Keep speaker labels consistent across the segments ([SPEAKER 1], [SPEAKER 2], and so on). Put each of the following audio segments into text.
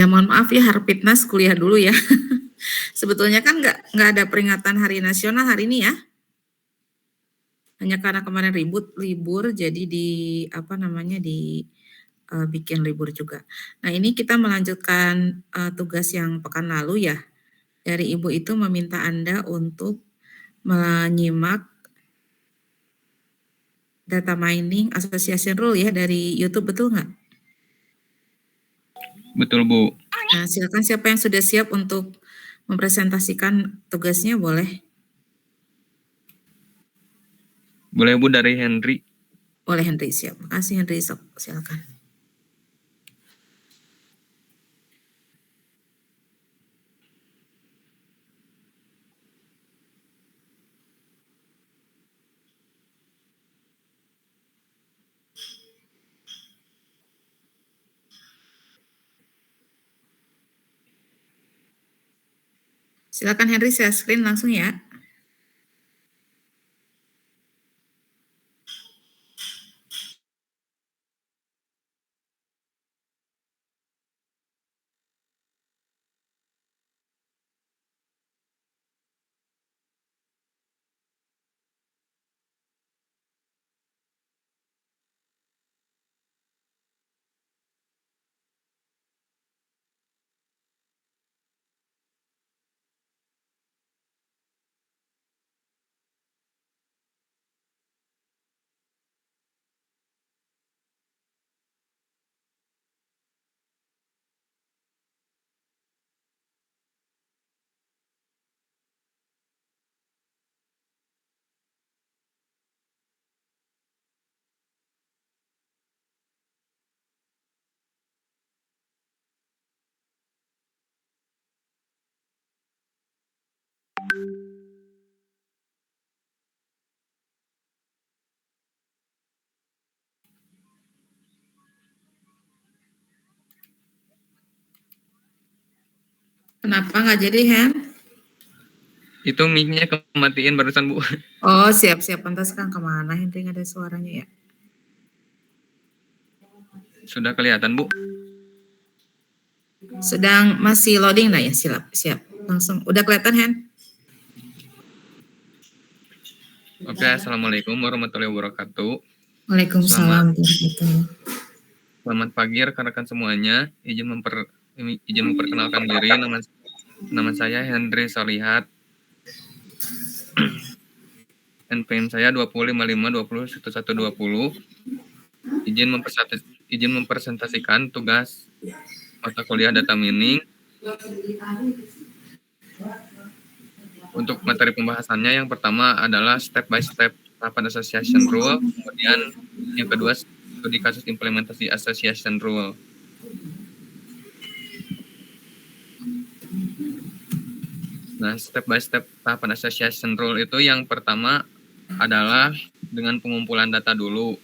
[SPEAKER 1] Ya mohon maaf ya, Harpitnas kuliah dulu ya. Sebetulnya kan nggak ada peringatan Hari Nasional hari ini ya. Hanya karena kemarin libur, jadi bikin libur juga. Nah ini kita melanjutkan tugas yang pekan lalu ya. Dari Ibu itu meminta Anda untuk menyimak data mining association rule ya dari YouTube, betul nggak?
[SPEAKER 2] Betul, Bu.
[SPEAKER 1] Nah, silakan siapa yang sudah siap untuk mempresentasikan tugasnya boleh.
[SPEAKER 2] Boleh, Bu, dari Henry.
[SPEAKER 1] Boleh Henry, siap. Makasih Henry, silakan. Silakan Henry, share screen langsung ya. Kenapa nggak jadi, Hen?
[SPEAKER 2] Itu mic-nya kematiin barusan, Bu.
[SPEAKER 1] Oh, siap-siap. Pantas kan kemana Henry, nggak ada suaranya ya?
[SPEAKER 2] Sudah kelihatan, Bu?
[SPEAKER 1] Sedang masih loading, nah ya, siap. Langsung. Udah kelihatan, Hen?
[SPEAKER 2] Oke, Assalamualaikum warahmatullahi wabarakatuh.
[SPEAKER 1] Waalaikumsalam.
[SPEAKER 2] Selamat pagi rekan-rekan semuanya. Izin memperkenalkan diri. Nama saya Henry Solihat. NPM saya 2055201120. Izin mempresentasikan tugas mata kuliah data mining. Untuk materi pembahasannya, yang pertama adalah step by step tahapan association rule, kemudian yang kedua studi kasus implementasi association rule. Nah, step by step tahapan association rule itu yang pertama adalah dengan pengumpulan data dulu.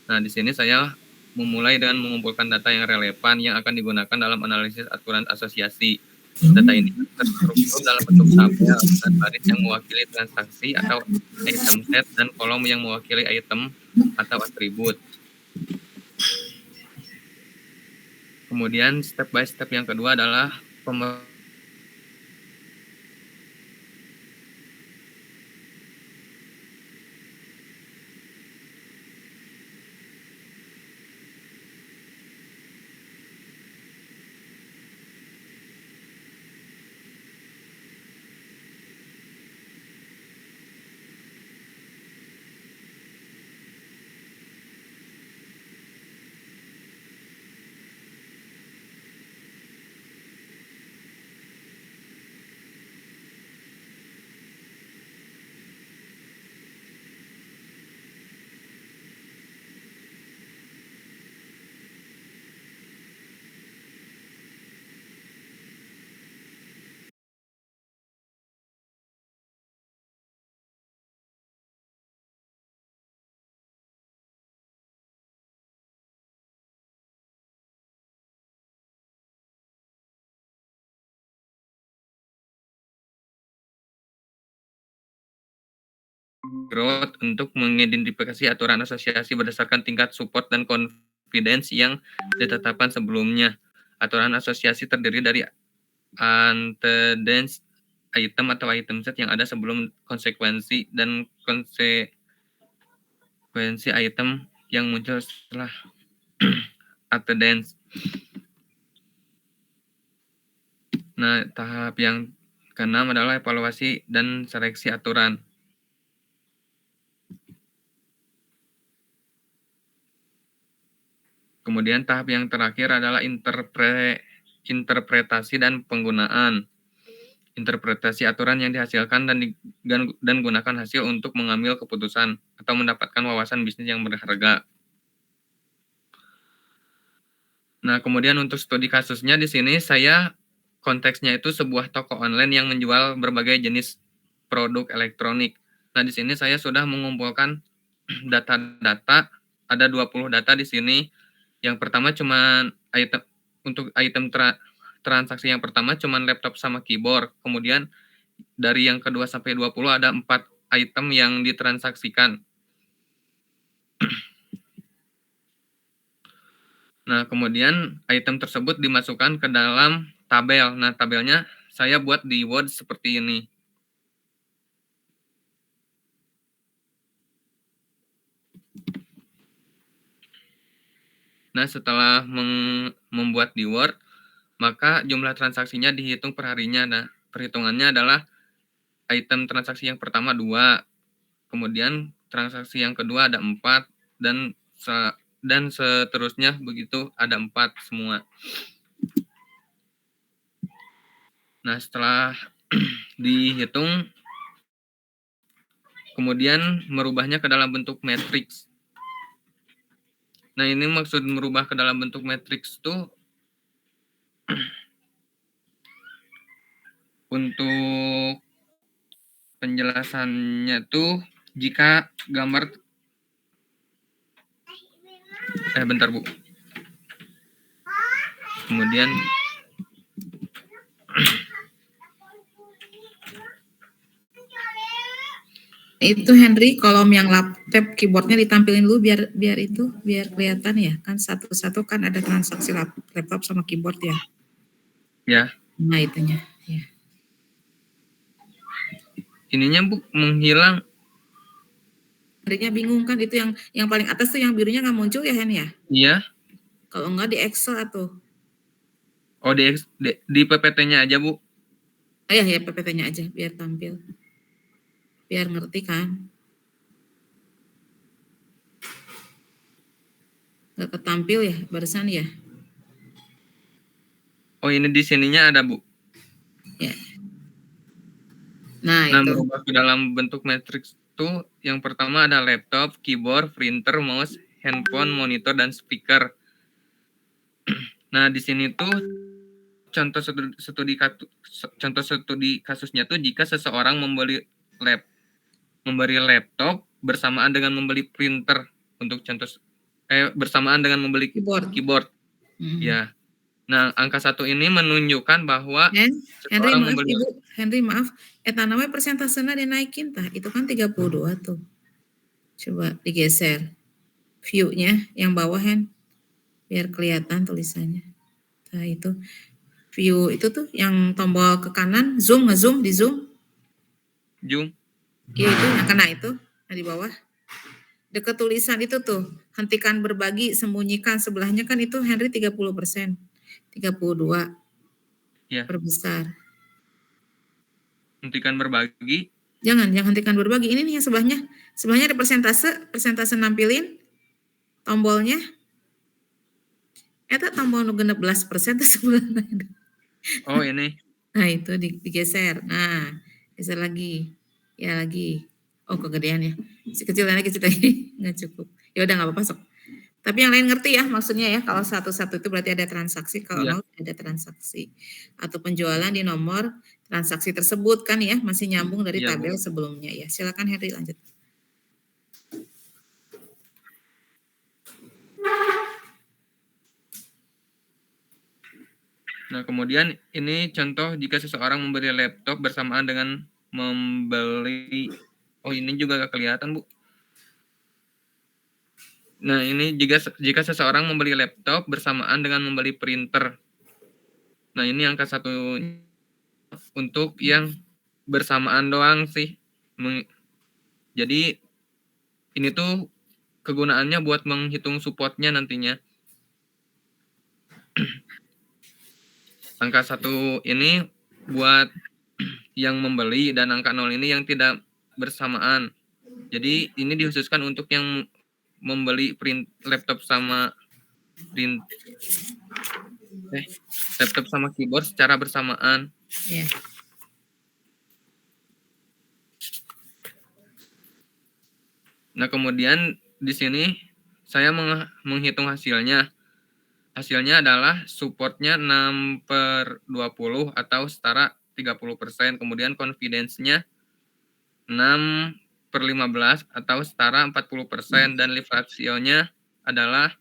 [SPEAKER 2] Nah, di sini saya memulai dengan mengumpulkan data yang relevan yang akan digunakan dalam analisis aturan asosiasi. Data ini terstruktur dalam bentuk tabel dan baris yang mewakili transaksi atau item set dan kolom yang mewakili item atau atribut. Kemudian step by step yang kedua adalah growth untuk mengidentifikasi aturan asosiasi berdasarkan tingkat support dan confidence yang ditetapkan sebelumnya. Aturan asosiasi terdiri dari antecedents item atau item set yang ada sebelum konsekuensi dan konsekuensi item yang muncul setelah antecedents. Nah, tahap yang keenam adalah evaluasi dan seleksi aturan. Kemudian tahap yang terakhir adalah interpretasi dan penggunaan. Interpretasi aturan yang dihasilkan dan gunakan hasil untuk mengambil keputusan atau mendapatkan wawasan bisnis yang berharga. Nah, kemudian untuk studi kasusnya di sini saya konteksnya itu sebuah toko online yang menjual berbagai jenis produk elektronik. Nah, di sini saya sudah mengumpulkan data-data, ada 20 data di sini. Yang pertama cuma item transaksi yang pertama cuma laptop sama keyboard. Kemudian dari yang kedua sampai 20 ada 4 item yang ditransaksikan. Nah, kemudian item tersebut dimasukkan ke dalam tabel. Nah, tabelnya saya buat di Word seperti ini. Nah, setelah membuat di Word, maka jumlah transaksinya dihitung per harinya. Nah, perhitungannya adalah item transaksi yang pertama 2, kemudian transaksi yang kedua ada 4, dan seterusnya begitu ada 4 semua. Nah, setelah dihitung, kemudian merubahnya ke dalam bentuk matriks. Nah, ini maksud merubah ke dalam bentuk matriks itu untuk penjelasannya tuh jika gambar bentar Bu. Kemudian
[SPEAKER 1] Itu Henry, kolom yang tab keyboardnya ditampilin dulu biar kelihatan ya. Kan satu-satu kan ada transaksi laptop sama keyboard ya.
[SPEAKER 2] Ya.
[SPEAKER 1] Nah, itunya. Ya.
[SPEAKER 2] Ininya Bu menghilang.
[SPEAKER 1] Henry-nya bingung kan, itu yang paling atas tuh yang birunya nggak muncul ya Hen ya?
[SPEAKER 2] Iya.
[SPEAKER 1] Kalau nggak di Excel atau?
[SPEAKER 2] Oh, di PPT-nya aja Bu.
[SPEAKER 1] Oh ya PPT-nya aja biar tampil. Biar ngerti kan. Nggak ketampil ya barusan ya?
[SPEAKER 2] Oh, ini di sininya ada Bu.
[SPEAKER 1] Ya. Nah itu.
[SPEAKER 2] Merubah ke dalam bentuk matriks itu yang pertama ada laptop, keyboard, printer, mouse, handphone, monitor, dan speaker. Nah, di sini tuh contoh studi kasusnya tuh jika seseorang membeli laptop bersamaan dengan membeli printer untuk contoh bersamaan dengan membeli keyboard. Ya. Nah, angka 1 ini menunjukkan bahwa
[SPEAKER 1] Henry maaf Ibu, Henry maaf, eta namanya persentasenya dinaikin tah, itu kan 32 tuh. Coba digeser view-nya yang bawah Hen, biar kelihatan tulisannya. Nah itu view itu tuh yang tombol ke kanan, zoom, ngezoom, di zoom.
[SPEAKER 2] Zoom.
[SPEAKER 1] Iya itu, yang kena itu, nah di bawah. Dekat tulisan itu tuh, hentikan berbagi, sembunyikan, sebelahnya kan itu Henry 30%, 32.
[SPEAKER 2] Ya.
[SPEAKER 1] Perbesar.
[SPEAKER 2] Hentikan berbagi.
[SPEAKER 1] Jangan hentikan berbagi. Ini nih yang sebelahnya. Sebelahnya ada persentase nampilin tombolnya. Eta tombol nu 16% tuh sebelahnya.
[SPEAKER 2] Oh, ini.
[SPEAKER 1] Nah, itu digeser. Nah, geser lagi. Ya lagi. Oh, kegedean ya. Si kecil lagi nggak cukup. Ya udah nggak apa-apa sok. Tapi yang lain ngerti ya maksudnya ya, kalau satu-satu itu berarti ada transaksi, kalau nol ada transaksi. Atau penjualan di nomor transaksi tersebut kan ya, masih nyambung dari tabel sebelumnya ya. Silakan Henry lanjut.
[SPEAKER 2] Nah, kemudian ini contoh jika seseorang membeli laptop bersamaan dengan membeli, oh ini juga gak kelihatan Bu. Nah, ini jika seseorang membeli laptop bersamaan dengan membeli printer. Nah, ini angka 1 untuk yang bersamaan doang sih. Jadi ini tuh kegunaannya buat menghitung supportnya nantinya. Angka 1 ini buat yang membeli dan angka 0 ini yang tidak bersamaan. Jadi ini dikhususkan untuk yang membeli laptop sama laptop sama keyboard secara bersamaan.
[SPEAKER 1] Ya.
[SPEAKER 2] Nah, kemudian di sini saya menghitung hasilnya. Hasilnya adalah supportnya 6/20 atau setara 30%. Kemudian confidence-nya 6/15 atau setara 40%. Dan lift ratio-nya adalah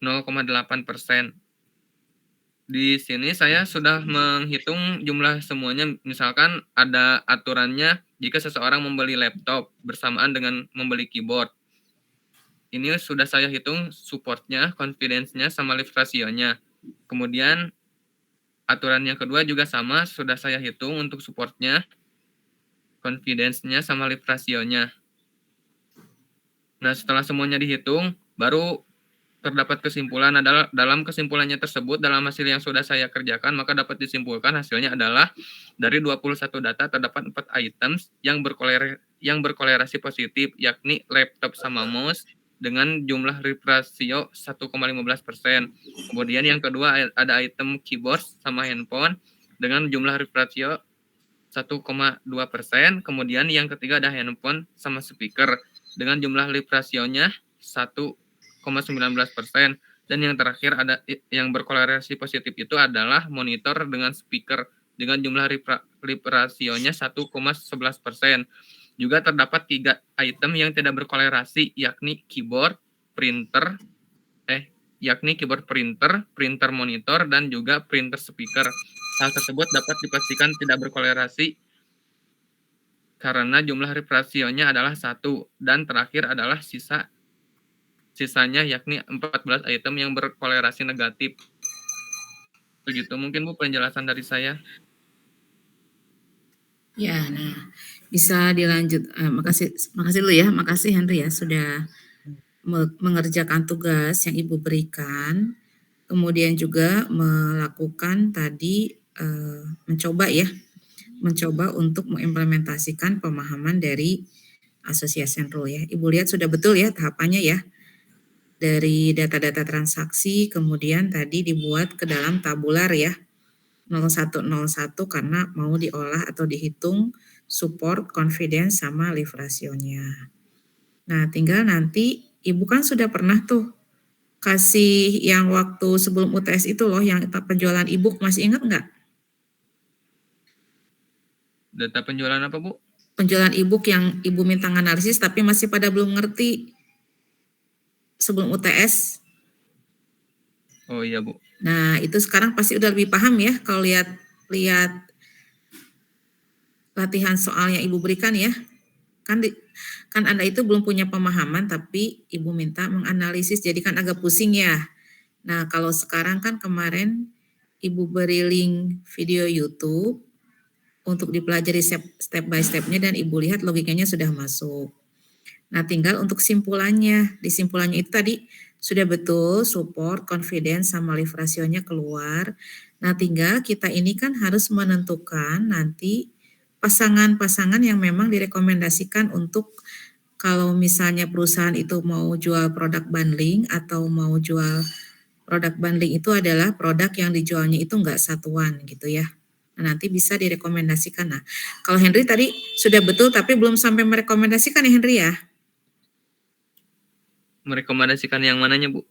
[SPEAKER 2] 0,8%. Di sini saya sudah menghitung jumlah semuanya. Misalkan ada aturannya jika seseorang membeli laptop bersamaan dengan membeli keyboard. Ini sudah saya hitung supportnya, confidence-nya, sama lift ratio-nya. Kemudian aturan yang kedua juga sama, sudah saya hitung untuk supportnya, confidence-nya, sama lift ratio-nya. Nah, setelah semuanya dihitung, baru terdapat kesimpulan. Adalah dalam kesimpulannya tersebut, dalam hasil yang sudah saya kerjakan, maka dapat disimpulkan hasilnya adalah dari 21 data terdapat 4 items yang berkolerasi positif, yakni laptop sama mouse dengan jumlah lift ratio 1,15%. Kemudian yang kedua ada item keyboard sama handphone dengan jumlah lift ratio 1,2%. Kemudian yang ketiga ada handphone sama speaker dengan jumlah lift ratio-nya 1,19%. Dan yang terakhir ada yang berkolerasi positif itu adalah monitor dengan speaker dengan jumlah lift ratio-nya 1,11%. Juga terdapat 3 item yang tidak berkolerasi, yakni keyboard, printer, printer monitor, dan juga printer speaker. Hal tersebut dapat dipastikan tidak berkolerasi karena jumlah lift ratio-nya adalah 1. Dan terakhir adalah sisanya yakni 14 item yang berkolerasi negatif. Begitu mungkin Bu penjelasan dari saya.
[SPEAKER 1] Ya, nah bisa dilanjut. Makasih dulu ya, makasih Henry ya sudah mengerjakan tugas yang Ibu berikan. Kemudian juga melakukan tadi mencoba untuk mengimplementasikan pemahaman dari association rule ya. Ibu lihat sudah betul ya tahapannya ya. Dari data-data transaksi kemudian tadi dibuat ke dalam tabular ya. 0101 karena mau diolah atau dihitung support, confidence, sama lift ratio-nya. Nah, tinggal nanti Ibu kan sudah pernah tuh kasih yang waktu sebelum UTS itu loh, yang penjualan e-book, masih ingat nggak?
[SPEAKER 2] Data penjualan apa, Bu?
[SPEAKER 1] Penjualan e-book yang Ibu minta analisis tapi masih pada belum ngerti sebelum UTS.
[SPEAKER 2] Oh iya, Bu.
[SPEAKER 1] Nah, itu sekarang pasti udah lebih paham ya kalau lihat latihan soal yang Ibu berikan ya. Kan Anda itu belum punya pemahaman tapi Ibu minta menganalisis, jadi kan agak pusing ya. Nah, kalau sekarang kan kemarin Ibu beri link video YouTube untuk dipelajari step by step-nya dan Ibu lihat logikanya sudah masuk. Nah, tinggal untuk simpulannya. Di simpulannya itu tadi sudah betul support, confidence, sama lift ratio-nya keluar. Nah, tinggal kita ini kan harus menentukan nanti pasangan-pasangan yang memang direkomendasikan untuk kalau misalnya perusahaan itu mau jual produk bundling atau mau jual produk bundling itu adalah produk yang dijualnya itu enggak satuan gitu ya. Nah, nanti bisa direkomendasikan. Nah, kalau Henry tadi sudah betul tapi belum sampai merekomendasikan ya Henry ya?
[SPEAKER 2] Merekomendasikan yang mananya, Bu?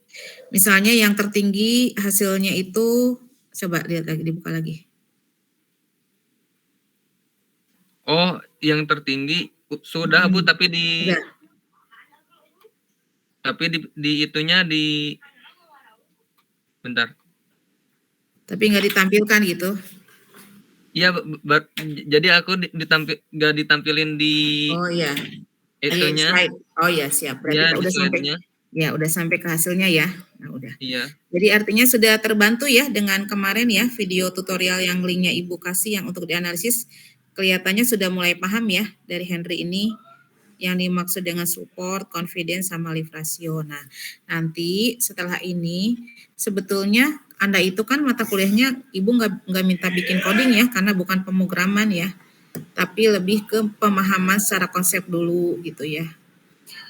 [SPEAKER 1] Misalnya yang tertinggi hasilnya itu, coba lihat lagi, dibuka lagi.
[SPEAKER 2] Oh, yang tertinggi sudah, Bu, tapi di itunya bentar.
[SPEAKER 1] Tapi nggak ditampilkan gitu?
[SPEAKER 2] Iya, jadi aku nggak ditampilin di
[SPEAKER 1] Oh iya.
[SPEAKER 2] itunya.
[SPEAKER 1] Oh iya, siap. Berarti
[SPEAKER 2] Ya,
[SPEAKER 1] kita
[SPEAKER 2] di
[SPEAKER 1] udah sampai
[SPEAKER 2] slide-nya.
[SPEAKER 1] Ya, udah sampai ke hasilnya ya. Nah, udah.
[SPEAKER 2] Iya.
[SPEAKER 1] Jadi artinya sudah terbantu ya dengan kemarin ya video tutorial yang linknya Ibu kasih yang untuk dianalisis. Kelihatannya sudah mulai paham ya dari Henry ini yang dimaksud dengan support, confidence, sama live ratio. Nah, nanti setelah ini sebetulnya Anda itu kan mata kuliahnya Ibu nggak minta bikin coding ya karena bukan pemrograman ya, tapi lebih ke pemahaman secara konsep dulu gitu ya.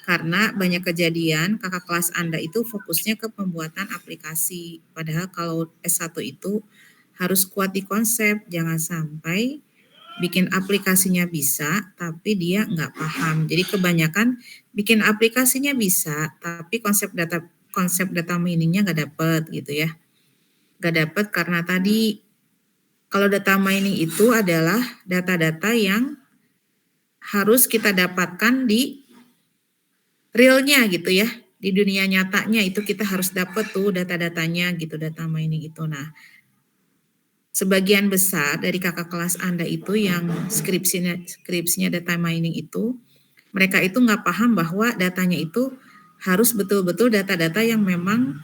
[SPEAKER 1] Karena banyak kejadian kakak kelas Anda itu fokusnya ke pembuatan aplikasi. Padahal kalau S1 itu harus kuat di konsep, jangan sampai bikin aplikasinya bisa, tapi dia nggak paham. Jadi kebanyakan bikin aplikasinya bisa, tapi konsep data miningnya nggak dapet gitu ya. Nggak dapet karena tadi kalau data mining itu adalah data-data yang harus kita dapatkan di realnya gitu ya, di dunia nyatanya itu kita harus dapat tuh data-datanya gitu, data mining itu. Nah, sebagian besar dari kakak kelas Anda itu yang skripsinya data mining itu, mereka itu nggak paham bahwa datanya itu harus betul-betul data-data yang memang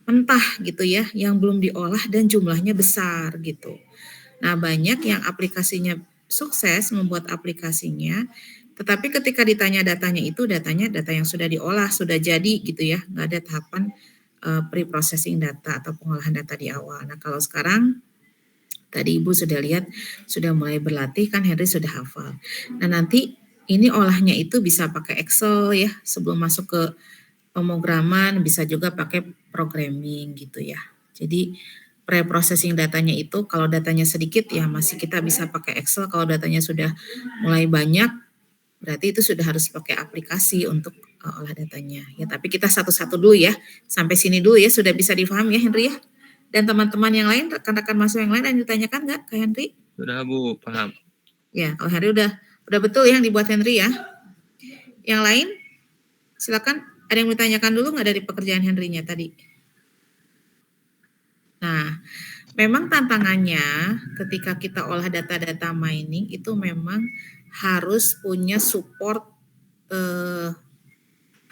[SPEAKER 1] mentah gitu ya, yang belum diolah dan jumlahnya besar gitu. Nah, banyak yang aplikasinya sukses membuat aplikasinya, tetapi ketika ditanya datanya itu datanya data yang sudah diolah, sudah jadi gitu ya, nggak ada tahapan pre-processing data atau pengolahan data di awal. Nah, kalau sekarang tadi Ibu sudah lihat sudah mulai berlatih kan Henry sudah hafal. Nah, nanti ini olahnya itu bisa pakai Excel ya sebelum masuk ke pemrograman, bisa juga pakai programming gitu ya. Jadi pre-processing datanya itu kalau datanya sedikit ya masih kita bisa pakai Excel, kalau datanya sudah mulai banyak berarti itu sudah harus pakai aplikasi untuk olah datanya. Ya, tapi kita satu-satu dulu ya. Sampai sini dulu ya, sudah bisa difahami ya Henry ya. Dan teman-teman yang lain, rekan-rekan mahasiswa yang lain ada yang ditanyakan nggak ke Henry?
[SPEAKER 2] Sudah Bu, paham.
[SPEAKER 1] Ya, kalau Henry udah betul ya yang dibuat Henry ya. Yang lain, silakan. Ada yang ditanyakan dulu nggak dari pekerjaan Henry-nya tadi? Nah, memang tantangannya ketika kita olah data-data mining itu memang harus punya support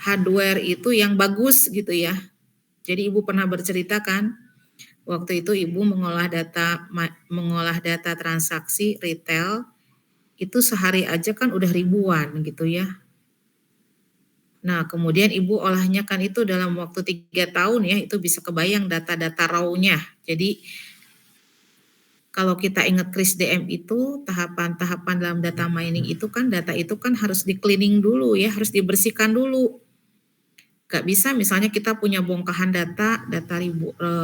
[SPEAKER 1] hardware itu yang bagus gitu ya. Jadi Ibu pernah bercerita kan, waktu itu Ibu mengolah data transaksi retail itu sehari aja kan udah ribuan gitu ya. Nah, kemudian Ibu olahnya kan itu dalam waktu 3 tahun ya, itu bisa kebayang data-data raw-nya. Jadi kalau kita ingat Kris DM itu tahapan-tahapan dalam data mining itu kan data itu kan harus di-cleaning dulu ya, harus dibersihkan dulu. Gak bisa misalnya kita punya bongkahan data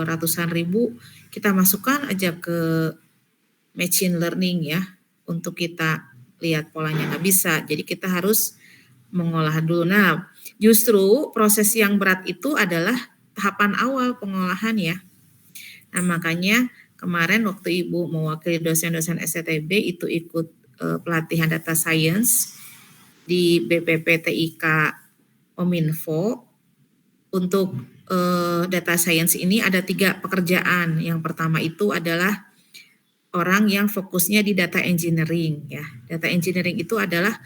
[SPEAKER 1] ratusan ribu, kita masukkan aja ke machine learning ya, untuk kita lihat polanya nggak bisa. Jadi kita harus mengolah dulu. Nah, justru proses yang berat itu adalah tahapan awal pengolahan ya. Nah, makanya kemarin waktu Ibu mewakili dosen-dosen SCTB itu ikut pelatihan data science di BPPTIK Ominfo. Untuk data science ini ada 3 pekerjaan. Yang pertama itu adalah orang yang fokusnya di data engineering ya. Data engineering itu adalah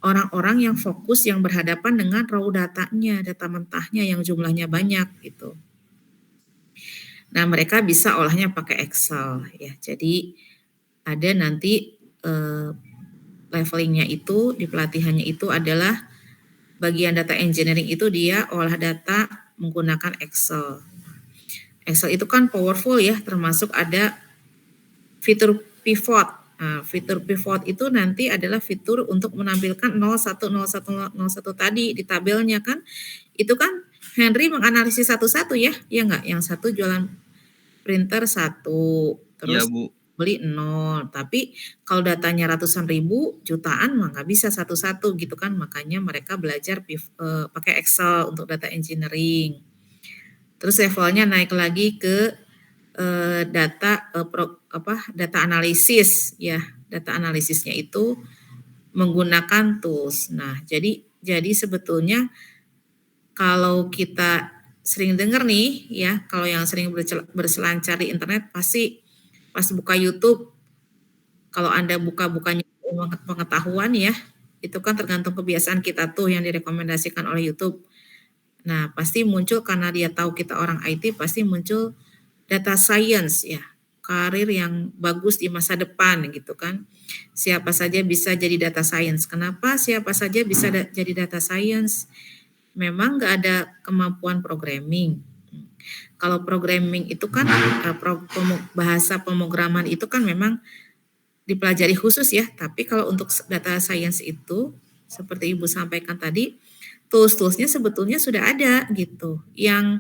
[SPEAKER 1] orang-orang yang fokus yang berhadapan dengan raw datanya, data mentahnya yang jumlahnya banyak gitu. Nah, mereka bisa olahnya pakai Excel ya. Jadi ada nanti levelingnya itu di pelatihannya itu adalah bagian data engineering itu dia olah data menggunakan Excel. Excel itu kan powerful ya, termasuk ada fitur pivot. Nah, fitur pivot itu nanti adalah fitur untuk menampilkan 010101 tadi di tabelnya kan. Itu kan Henry menganalisis satu-satu ya, ya enggak? Yang satu jualan printer 1,
[SPEAKER 2] Iya
[SPEAKER 1] terus
[SPEAKER 2] Bu.
[SPEAKER 1] beli 0. Tapi kalau datanya ratusan ribu, jutaan mah nggak bisa satu-satu gitu kan. Makanya mereka belajar pakai Excel untuk data engineering. Terus levelnya naik lagi ke data analisis ya. Data analisisnya itu menggunakan tools. Nah, jadi sebetulnya kalau kita sering dengar nih ya, kalau yang sering berselancar di internet pasti pas buka YouTube, kalau Anda buka-bukanya pengetahuan ya, Itu kan tergantung kebiasaan kita tuh yang direkomendasikan oleh YouTube. Nah, pasti muncul karena dia tahu kita orang IT, pasti muncul data science ya, karir yang bagus di masa depan gitu kan. Siapa saja bisa jadi data science. Kenapa siapa saja bisa jadi data science? Memang nggak ada kemampuan programming. Kalau programming itu kan bahasa pemrograman itu kan memang dipelajari khusus ya. Tapi kalau untuk data science itu seperti Ibu sampaikan tadi, tools-toolsnya sebetulnya sudah ada gitu. Yang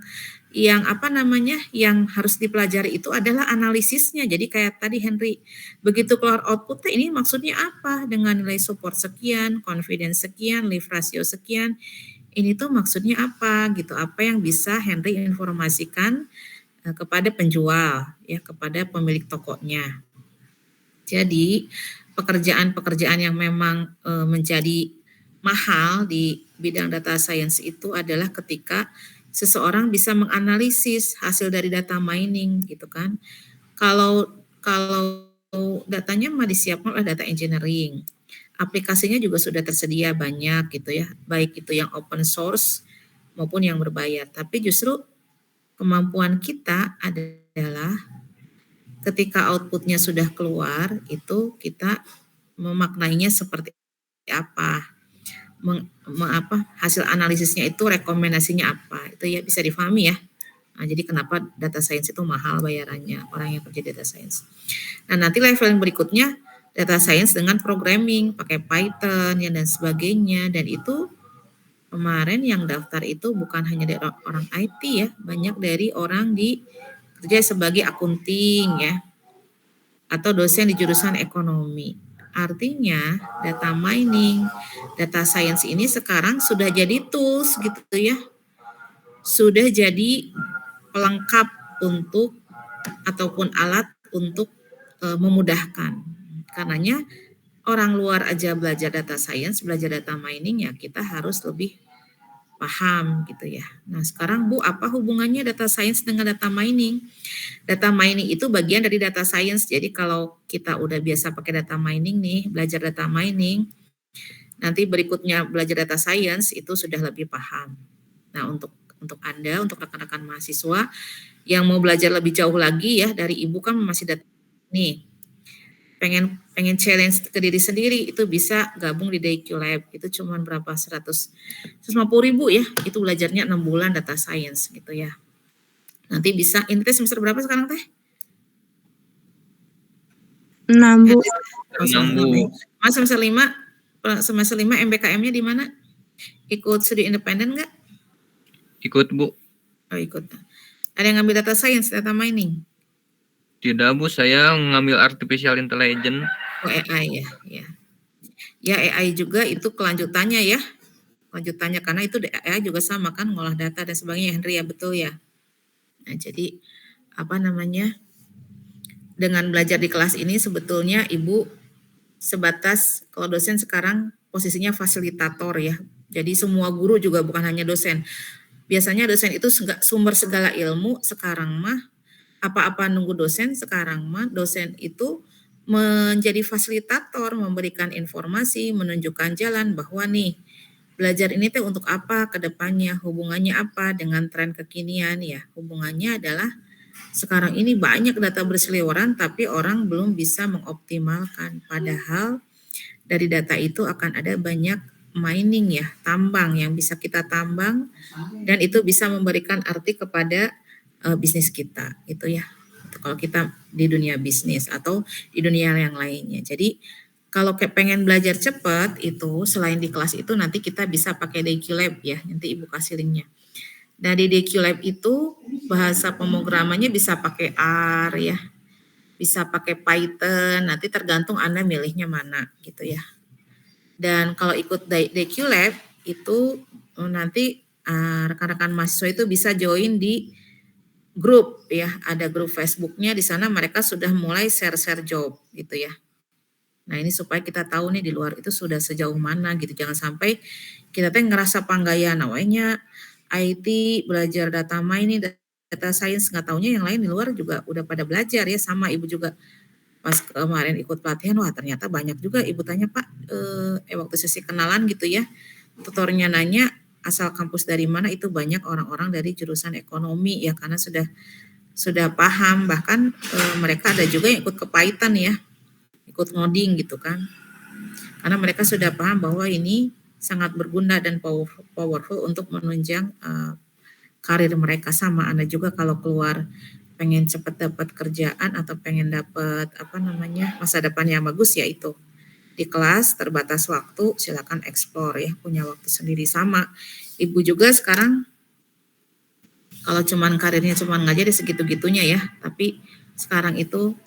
[SPEAKER 1] apa namanya, yang harus dipelajari itu adalah analisisnya. Jadi kayak tadi Henry, begitu keluar outputnya ini maksudnya apa dengan nilai support sekian, confidence sekian, leave ratio sekian. Ini tuh maksudnya apa gitu? Apa yang bisa Henry informasikan kepada penjual ya, kepada pemilik tokonya. Jadi pekerjaan-pekerjaan yang memang menjadi mahal di bidang data science itu adalah ketika seseorang bisa menganalisis hasil dari data mining gitu kan. Kalau datanya mah disiapkan oleh data engineering. Aplikasinya juga sudah tersedia banyak gitu ya, baik itu yang open source maupun yang berbayar. Tapi justru kemampuan kita adalah ketika outputnya sudah keluar, itu kita memaknainya seperti apa, hasil analisisnya itu rekomendasinya apa, itu ya bisa difahami ya. Nah, jadi kenapa data science itu mahal bayarannya, orang yang kerja data science. Nah, nanti level yang berikutnya data science dengan programming, pakai Python ya dan sebagainya, dan itu kemarin yang daftar itu bukan hanya dari orang IT ya, banyak dari orang di kerja sebagai akunting ya, atau dosen di jurusan ekonomi. Artinya data mining, data science ini sekarang sudah jadi tools gitu ya, sudah jadi pelengkap untuk ataupun alat untuk memudahkan. Karenanya orang luar aja belajar data science, belajar data mining ya kita harus lebih paham gitu ya. Nah sekarang Bu, apa hubungannya data science dengan data mining? Data mining itu bagian dari data science. Jadi kalau kita udah biasa pakai data mining nih, belajar data mining, nanti berikutnya belajar data science itu sudah lebih paham. Nah untuk Anda, untuk rekan-rekan mahasiswa yang mau belajar lebih jauh lagi ya, dari Ibu kan masih nih, pengen challenge ke diri sendiri, itu bisa gabung di DQ Lab. Itu cuma berapa, 150.000 ya, itu belajarnya 6 bulan data science gitu ya. Nanti bisa, ini semester berapa sekarang teh?
[SPEAKER 3] 6 Bu.
[SPEAKER 1] Mas semester 5 MBKM-nya di mana? Ikut studi independen nggak?
[SPEAKER 2] Ikut Bu.
[SPEAKER 1] Oh ikut. Ada yang ngambil data science, data mining?
[SPEAKER 2] Tidak Bu, saya ngambil artificial intelligence.
[SPEAKER 1] Oh AI ya. Ya AI juga itu kelanjutannya ya. Lanjutannya karena itu AI juga sama kan, ngolah data dan sebagainya Henry ya, betul ya. Nah jadi apa namanya, dengan belajar di kelas ini sebetulnya Ibu sebatas, kalau dosen sekarang posisinya fasilitator ya. Jadi semua guru juga bukan hanya dosen. Biasanya dosen itu sumber segala ilmu, sekarang mah apa-apa nunggu dosen, sekarang mah dosen itu menjadi fasilitator, memberikan informasi, menunjukkan jalan bahwa nih belajar ini teh untuk apa ke depannya, hubungannya apa dengan tren kekinian ya. Hubungannya adalah sekarang ini banyak data berseliweran tapi orang belum bisa mengoptimalkan, padahal dari data itu akan ada banyak mining ya, tambang yang bisa kita tambang dan itu bisa memberikan arti kepada bisnis kita gitu ya. Kalau kita di dunia bisnis atau di dunia yang lainnya. Jadi kalau pengen belajar cepat itu selain di kelas itu nanti kita bisa pakai DQ Lab ya. Nanti Ibu kasih linknya. Nah di DQ Lab itu bahasa pemrogramannya bisa pakai R ya, bisa pakai Python. Nanti tergantung Anda milihnya mana gitu ya. Dan kalau ikut DQ Lab itu nanti rekan-rekan mahasiswa itu bisa join di grup ya, ada grup Facebooknya, di sana mereka sudah mulai share-share job gitu ya. Nah ini supaya kita tahu nih di luar itu sudah sejauh mana gitu, jangan sampai kita tuh ngerasa panggaya namanya IT, belajar data mining, data science, nggak taunya yang lain di luar juga udah pada belajar ya, sama Ibu juga pas kemarin ikut pelatihan, wah ternyata banyak juga ibu tanya, Pak, waktu sesi kenalan gitu ya, tutornya nanya asal kampus dari mana, itu banyak orang-orang dari jurusan ekonomi ya, karena sudah paham, bahkan mereka ada juga yang ikut kepahitan ya, ikut ngoding gitu kan, karena mereka sudah paham bahwa ini sangat berguna dan powerful untuk menunjang karir mereka. Sama Anda juga kalau keluar pengen cepat dapat kerjaan atau pengen dapat masa depan yang bagus, ya itu di kelas terbatas waktu, silakan eksplor ya, punya waktu sendiri. Sama ibu juga sekarang kalau cuman karirnya cuman ngajar di segitu-gitunya ya, tapi sekarang itu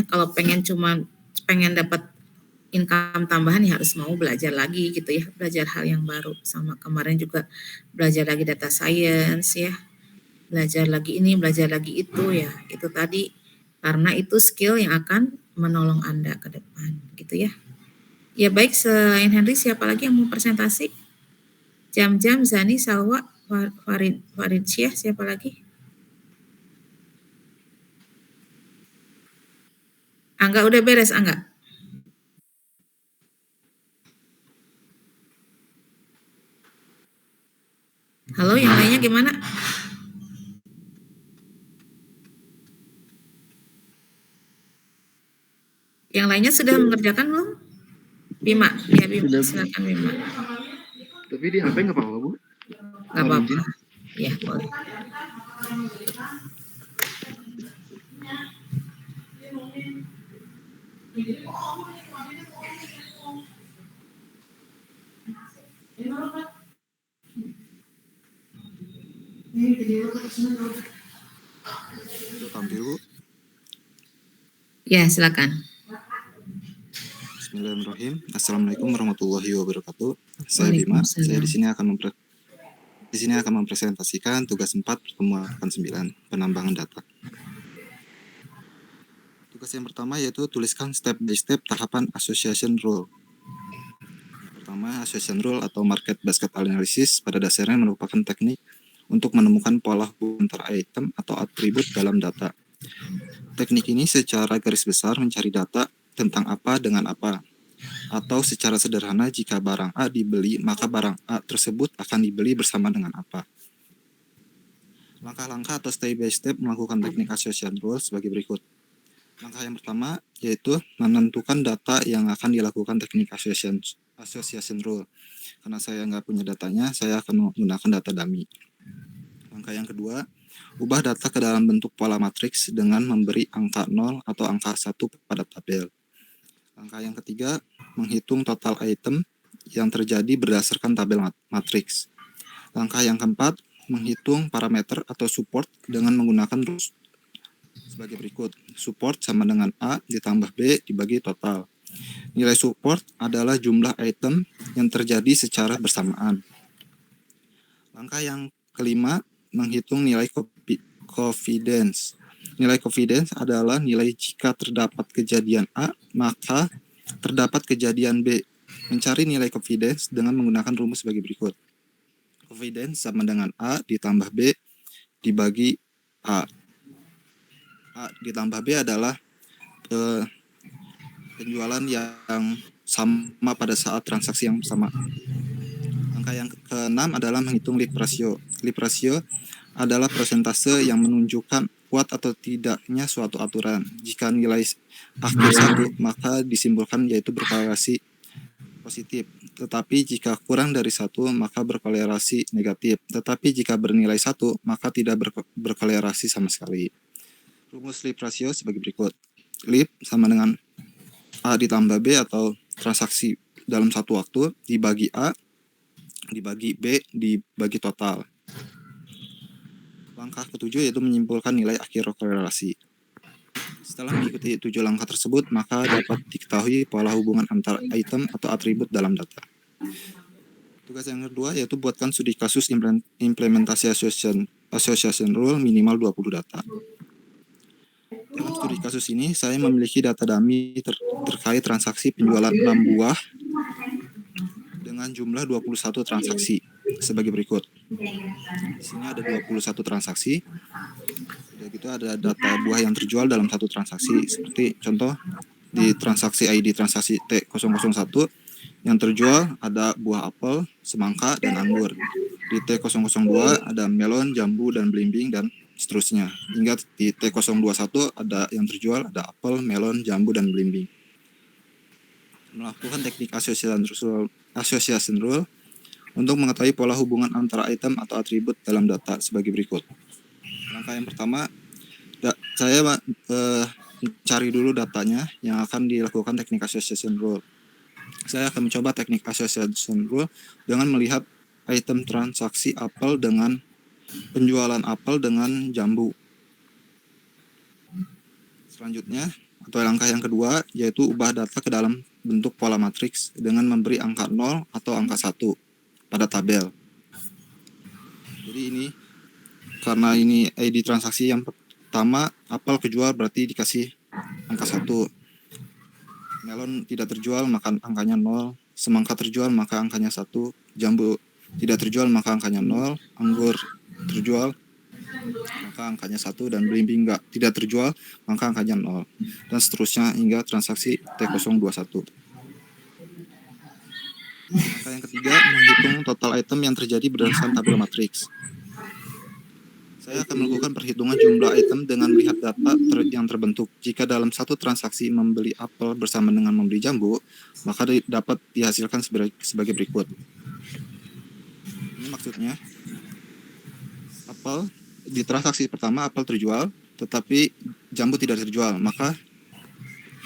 [SPEAKER 1] kalau pengen dapat income tambahan ya harus mau belajar lagi gitu ya, belajar hal yang baru. Sama kemarin juga belajar lagi data science ya, belajar lagi ini, belajar lagi itu ya, itu tadi karena itu skill yang akan menolong Anda ke depan gitu ya. Ya baik, selain Henry siapa lagi yang mau presentasi? Jam-jam, Zani, Salwa, Farid Syah, siapa lagi? Angga udah beres, Angga? Halo, yang lainnya gimana? Yang lainnya sudah mengerjakan belum? Bima, ya Bima, silakan Bima.
[SPEAKER 3] Tapi di HP nggak apa-apa, Bu?
[SPEAKER 1] Nggak apa-apa. Ya, boleh.
[SPEAKER 3] Sudah tampil, Bu?
[SPEAKER 1] Ya, silakan.
[SPEAKER 3] Bismillahirrahmanirrahim. Assalamualaikum warahmatullahi wabarakatuh. Saya Bima. Saya di sini akan mempresentasikan tugas 4 pertemuan 9, penambahan data. Tugas yang pertama yaitu tuliskan step by step tahapan association rule. Pertama, association rule atau market basket analysis pada dasarnya merupakan teknik untuk menemukan pola hubungan antara item atau atribut dalam data. Teknik ini secara garis besar mencari data tentang apa dengan apa. Atau secara sederhana, jika barang A dibeli, maka barang A tersebut akan dibeli bersama dengan apa. Langkah-langkah atau step by step melakukan teknik association rule sebagai berikut. Langkah yang pertama yaitu menentukan data yang akan dilakukan teknik association rule. Karena saya nggak punya datanya, saya akan menggunakan data dummy. Langkah yang kedua, ubah data ke dalam bentuk pola matriks dengan memberi angka 0 atau angka 1 pada tabel. Langkah yang ketiga, menghitung total item yang terjadi berdasarkan tabel matriks. Langkah yang keempat, menghitung parameter atau support dengan menggunakan rules sebagai berikut. Support sama dengan A ditambah B dibagi total. Nilai support adalah jumlah item yang terjadi secara bersamaan. Langkah yang kelima, menghitung nilai confidence. Nilai confidence adalah nilai jika terdapat kejadian A, maka terdapat kejadian B. Mencari nilai confidence dengan menggunakan rumus sebagai berikut. Confidence sama dengan A ditambah B dibagi A. A ditambah B adalah penjualan yang sama pada saat transaksi yang sama. Angka yang ke-6 adalah menghitung lead ratio. Lead ratio adalah persentase yang menunjukkan kuat atau tidaknya suatu aturan. Jika nilai akhir 1, maka disimpulkan yaitu berkorelasi positif. Tetapi jika kurang dari 1, maka berkorelasi negatif. Tetapi jika bernilai 1, maka tidak berkorelasi sama sekali. Rumus lead ratio sebagai berikut. Lead sama dengan A ditambah B atau transaksi dalam satu waktu dibagi A dibagi B dibagi total. Langkah ketujuh yaitu menyimpulkan nilai akhir korelasi. Setelah mengikuti 7 langkah tersebut, maka dapat diketahui pola hubungan antar item atau atribut dalam data. Tugas yang kedua yaitu buatkan studi kasus implementasi association rule minimal 20 data. Dalam studi kasus ini, saya memiliki data dummy terkait transaksi penjualan 6 buah dengan jumlah 21 transaksi sebagai berikut. Di sini ada 21 transaksi. Sudah Udah gitu ada data buah yang terjual dalam satu transaksi. Seperti contoh di transaksi ID transaksi T001 yang terjual ada buah apel, semangka, dan anggur. Di T002 ada melon, jambu, dan belimbing, dan seterusnya. Hingga di T021 ada yang terjual ada apel, melon, jambu, dan belimbing. Melakukan teknik association rule untuk mengetahui pola hubungan antara item atau atribut dalam data sebagai berikut. Langkah yang pertama, saya cari dulu datanya yang akan dilakukan teknik association rule. Saya akan mencoba teknik association rule dengan melihat item transaksi apel dengan penjualan apel dengan jambu. Selanjutnya, atau langkah yang kedua, yaitu ubah data ke dalam bentuk pola matriks dengan memberi angka 0 atau angka 1 pada tabel. Jadi ini, karena ini ID transaksi yang pertama, apel kejual berarti dikasih angka 1. Melon tidak terjual maka angkanya 0, semangka terjual maka angkanya 1, jambu tidak terjual maka angkanya 0, anggur terjual maka angkanya 1, dan belimbing tidak terjual maka angkanya 0, dan seterusnya hingga transaksi T021. Langkah yang ketiga, menghitung total item yang terjadi berdasarkan tabel matriks. Saya akan melakukan perhitungan jumlah item dengan melihat data yang terbentuk. Jika dalam satu transaksi membeli apel bersama dengan membeli jambu, maka dapat dihasilkan sebagai berikut. Ini maksudnya, apel di transaksi pertama apel terjual, tetapi jambu tidak terjual, maka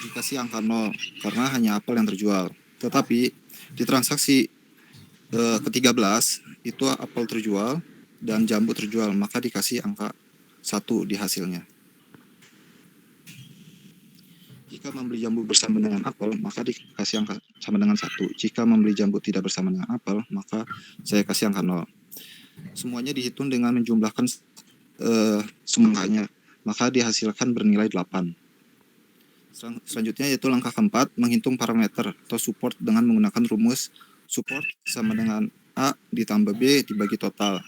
[SPEAKER 3] dikasih angka 0 karena hanya apel yang terjual. Tetapi di transaksi ke-13 itu apel terjual dan jambu terjual, maka dikasih angka 1 di hasilnya. Jika membeli jambu bersama dengan apel, maka dikasih angka sama dengan 1. Jika membeli jambu tidak bersama dengan apel, maka saya kasih angka 0. Semuanya dihitung dengan menjumlahkan semangkanya, maka dihasilkan bernilai 8. Selanjutnya yaitu langkah keempat, menghitung parameter atau support dengan menggunakan rumus support sama dengan A ditambah B dibagi total.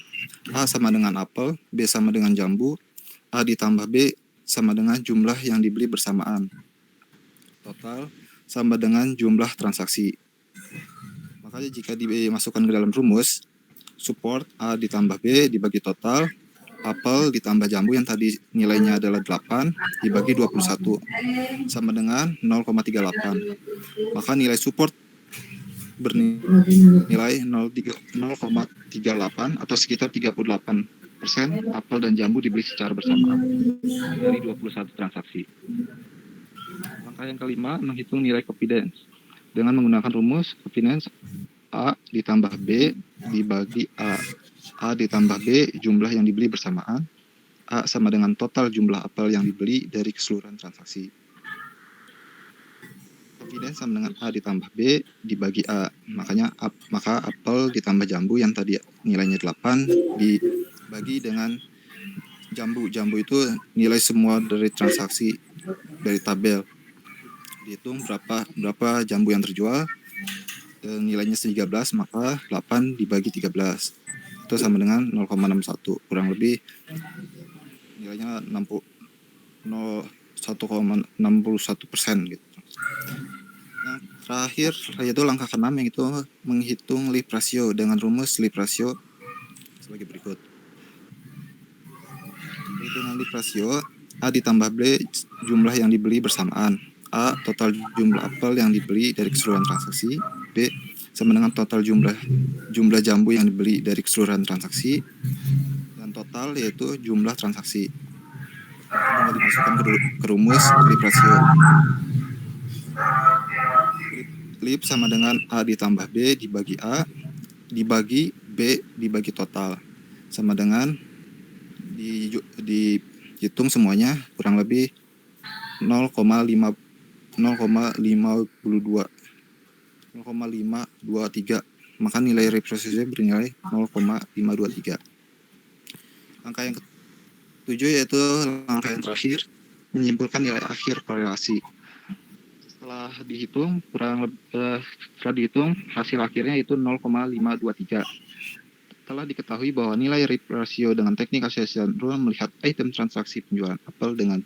[SPEAKER 3] A sama dengan apel, B sama dengan jambu, A ditambah B sama dengan jumlah yang dibeli bersamaan. Total sama dengan jumlah transaksi. Makanya jika dimasukkan ke dalam rumus, support A ditambah B dibagi total, apel ditambah jambu yang tadi nilainya adalah 8 dibagi 21 sama dengan 0,38. Maka nilai support bernilai 0,38 atau sekitar 38% apel dan jambu dibeli secara bersamaan dari 21 transaksi. Langkah yang kelima, menghitung nilai confidence dengan menggunakan rumus confidence A ditambah B dibagi A. A ditambah B jumlah yang dibeli bersamaan, A sama dengan total jumlah apel yang dibeli dari keseluruhan transaksi. Confidence sama dengan A ditambah B dibagi A. Maka apel ditambah jambu yang tadi nilainya 8 dibagi dengan jambu. Jambu itu nilai semua dari transaksi dari tabel. Dihitung berapa jambu yang terjual, nilainya 13, maka 8 dibagi 13 itu sama dengan 0,61, kurang lebih nilainya 1,61% gitu. Yang terakhir yaitu langkah ke-6, yaitu menghitung leave ratio dengan rumus leave ratio sebagai berikut. Perhitungan leave ratio, A ditambah B jumlah yang dibeli bersamaan, A total jumlah apel yang dibeli dari keseluruhan transaksi, B sama dengan total jumlah jambu yang dibeli dari keseluruhan transaksi, dan total yaitu jumlah transaksi. Tinggal dimasukkan ke rumus leave ratio. Leave sama dengan A ditambah B dibagi A dibagi B dibagi total sama dengan dihitung semuanya kurang lebih 0,523, maka nilai reprosesnya bernilai 0,523. Angka yang ke-7 yaitu langkah yang terakhir, menyimpulkan nilai akhir korelasi. Setelah dihitung hasil akhirnya itu 0,523. Telah diketahui bahwa nilai RIP rasio dengan teknik association rule melihat item transaksi penjualan apel dengan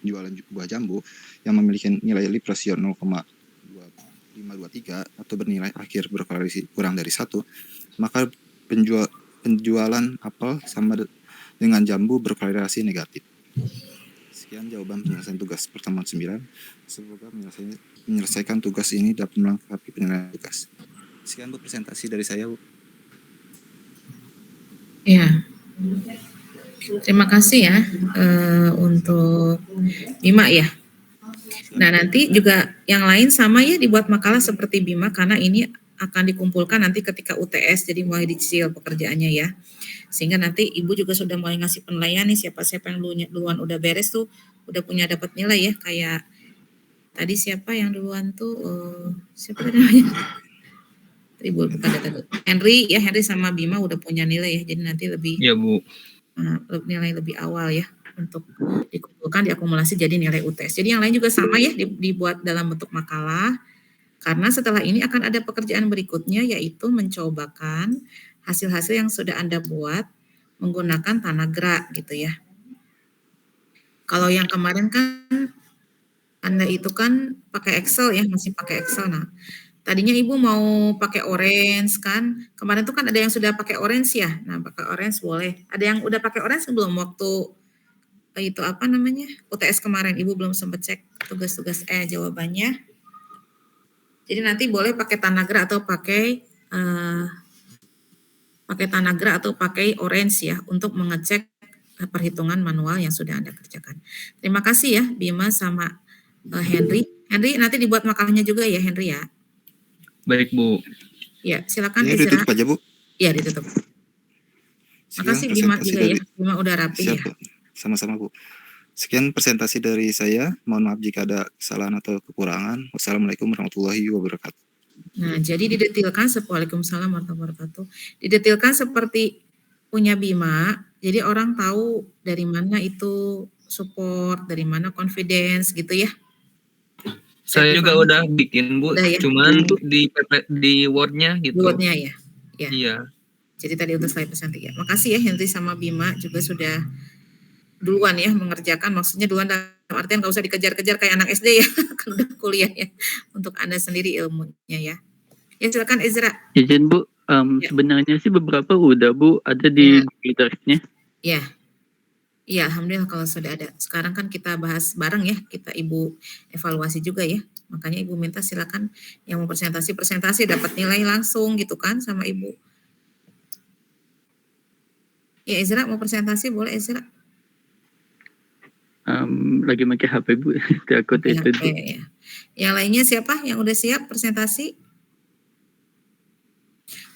[SPEAKER 3] penjualan buah jambu yang memiliki nilai RIP rasio 0,523 atau bernilai akhir berkorelasi kurang dari 1, maka penjualan apel sama dengan jambu berkorelasi negatif. Sekian jawaban penyelesaian tugas pertemuan 9. Semoga menyelesaikan tugas ini dapat melengkapi penilaian tugas. Sekian Bu presentasi dari saya, Bu.
[SPEAKER 1] Ya, terima kasih ya untuk Bima ya. Nah, nanti juga yang lain sama ya dibuat makalah seperti Bima karena ini akan dikumpulkan nanti ketika UTS, jadi mulai dicicil pekerjaannya ya. Sehingga nanti Ibu juga sudah mulai ngasih penilaian nih siapa-siapa yang duluan udah beres tuh udah punya dapat nilai ya, kayak tadi siapa yang duluan tuh siapa tadi namanya? Ibu bukan data Henry ya, Henry sama Bima udah punya nilai ya, jadi nanti lebih
[SPEAKER 2] Iya Bu.
[SPEAKER 1] nilai lebih awal ya untuk dikumpulkan diakumulasi jadi nilai UTS. Jadi yang lain juga sama ya dibuat dalam bentuk makalah karena setelah ini akan ada pekerjaan berikutnya yaitu mencobakan hasil-hasil yang sudah Anda buat menggunakan Tanagra gitu ya. Kalau yang kemarin kan Anda itu kan pakai Excel ya, masih pakai Excel. Nah, tadinya Ibu mau pakai orange kan. Kemarin tuh kan ada yang sudah pakai orange ya. Nah, pakai orange boleh. Ada yang udah pakai orange belum waktu itu apa namanya? UTS kemarin Ibu belum sempat cek tugas-tugas jawabannya. Jadi nanti boleh pakai Tanagra atau pakai Tanagra atau pakai orange ya untuk mengecek perhitungan manual yang sudah Anda kerjakan. Terima kasih ya Bima sama Henry. Henry nanti dibuat makalahnya juga ya Henry ya.
[SPEAKER 2] Baik Bu.
[SPEAKER 1] Ya, silakan
[SPEAKER 3] Ini
[SPEAKER 1] Ezra.
[SPEAKER 3] ditutup aja, Bu.
[SPEAKER 1] Ya, ditutup.
[SPEAKER 3] Sekian
[SPEAKER 1] Makasih Bima
[SPEAKER 3] presentasi
[SPEAKER 1] juga
[SPEAKER 3] dari
[SPEAKER 1] ya. Bima udah rapi
[SPEAKER 3] siap,
[SPEAKER 1] ya.
[SPEAKER 3] Bu. Sama-sama, Bu. Sekian presentasi dari saya. Mohon maaf jika ada kesalahan atau kekurangan. Wassalamualaikum warahmatullahi wabarakatuh.
[SPEAKER 1] Nah, jadi didetilkan, Waalaikumsalam warahmatullahi wabarakatuh. Didetilkan seperti punya Bima, jadi orang tahu dari mana itu support, dari mana confidence gitu ya.
[SPEAKER 2] Saya juga
[SPEAKER 1] Paham?
[SPEAKER 2] udah bikin Bu,
[SPEAKER 1] Udah ya.
[SPEAKER 2] cuman di Word-nya gitu.
[SPEAKER 1] Buatnya ya. Ya.
[SPEAKER 2] Iya.
[SPEAKER 1] Jadi tadi untuk slide presentasi ya. Makasih ya Henry sama Bima juga sudah duluan ya mengerjakan, maksudnya duluan dalam artian nggak usah dikejar-kejar kayak anak SD ya, kan udah kuliah ya, untuk Anda sendiri ilmunya ya. Ya silakan Ezra.
[SPEAKER 4] Izin Bu,
[SPEAKER 1] Ya.
[SPEAKER 4] sebenarnya sih beberapa udah Bu, ada di Drive-nya.
[SPEAKER 1] Ya. Iya, alhamdulillah kalau sudah ada. Sekarang kan kita bahas bareng ya, kita Ibu evaluasi juga ya. Makanya Ibu minta silakan yang mau presentasi dapat nilai langsung gitu kan sama Ibu. Ya Ezra mau presentasi boleh Ezra.
[SPEAKER 4] Lagi pakai HP Bu, takut
[SPEAKER 1] Ya,
[SPEAKER 4] itu.
[SPEAKER 1] ya. Yang lainnya siapa yang udah siap presentasi?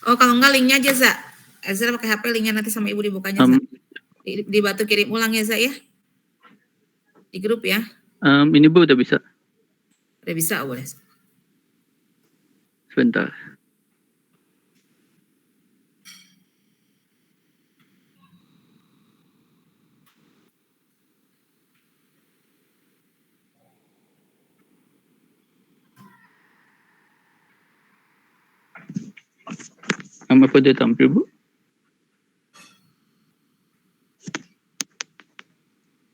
[SPEAKER 1] Oh kalau enggak linknya aja Za. Ezra pakai HP, linknya nanti sama Ibu dibukanya Za. Dibantu kirim ulang ya Za ya. Di grup ya.
[SPEAKER 4] Ini Bu udah bisa.
[SPEAKER 1] Udah bisa, boleh.
[SPEAKER 4] Sebentar. Apa udah tampil Bu?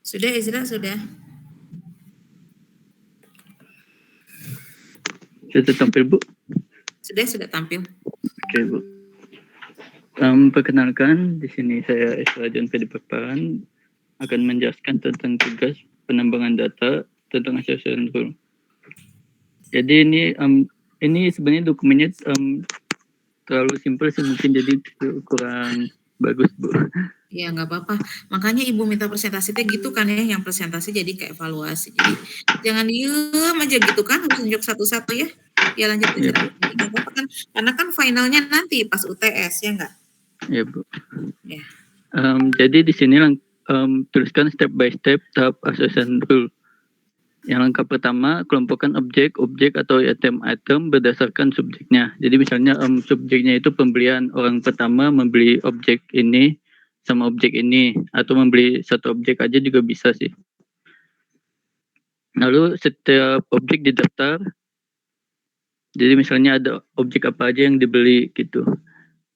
[SPEAKER 1] Sudah Ezra, sudah.
[SPEAKER 4] Sudah tampil Bu?
[SPEAKER 1] Sudah tampil.
[SPEAKER 4] Oke Bu. Perkenalkan, di sini saya Ezra John Pedi Perparan akan menjelaskan tentang tugas penambangan data tentang association rule. Jadi ini sebenarnya dokumennya terlalu simpel sih mungkin, jadi kurang bagus Bu.
[SPEAKER 1] Ya nggak apa-apa. Makanya Ibu minta presentasi teh gitu kan ya, yang presentasi jadi kayak evaluasi. Jadi jangan diem aja gitu kan, harus tunjuk satu-satu ya. Ya lanjut aja. Jadi nggak apa-apa kan, karena kan finalnya nanti pas UTS ya nggak?
[SPEAKER 4] Ya Bu.
[SPEAKER 1] Ya.
[SPEAKER 4] Jadi di sini tuliskan step by step tahap association rule. Yang langkah pertama, kelompokkan objek atau item-item berdasarkan subjeknya. Jadi misalnya subjeknya itu pembelian, orang pertama membeli objek ini sama objek ini, atau membeli satu objek aja juga bisa sih. Lalu setiap objek didaftar. Jadi misalnya ada objek apa aja yang dibeli gitu.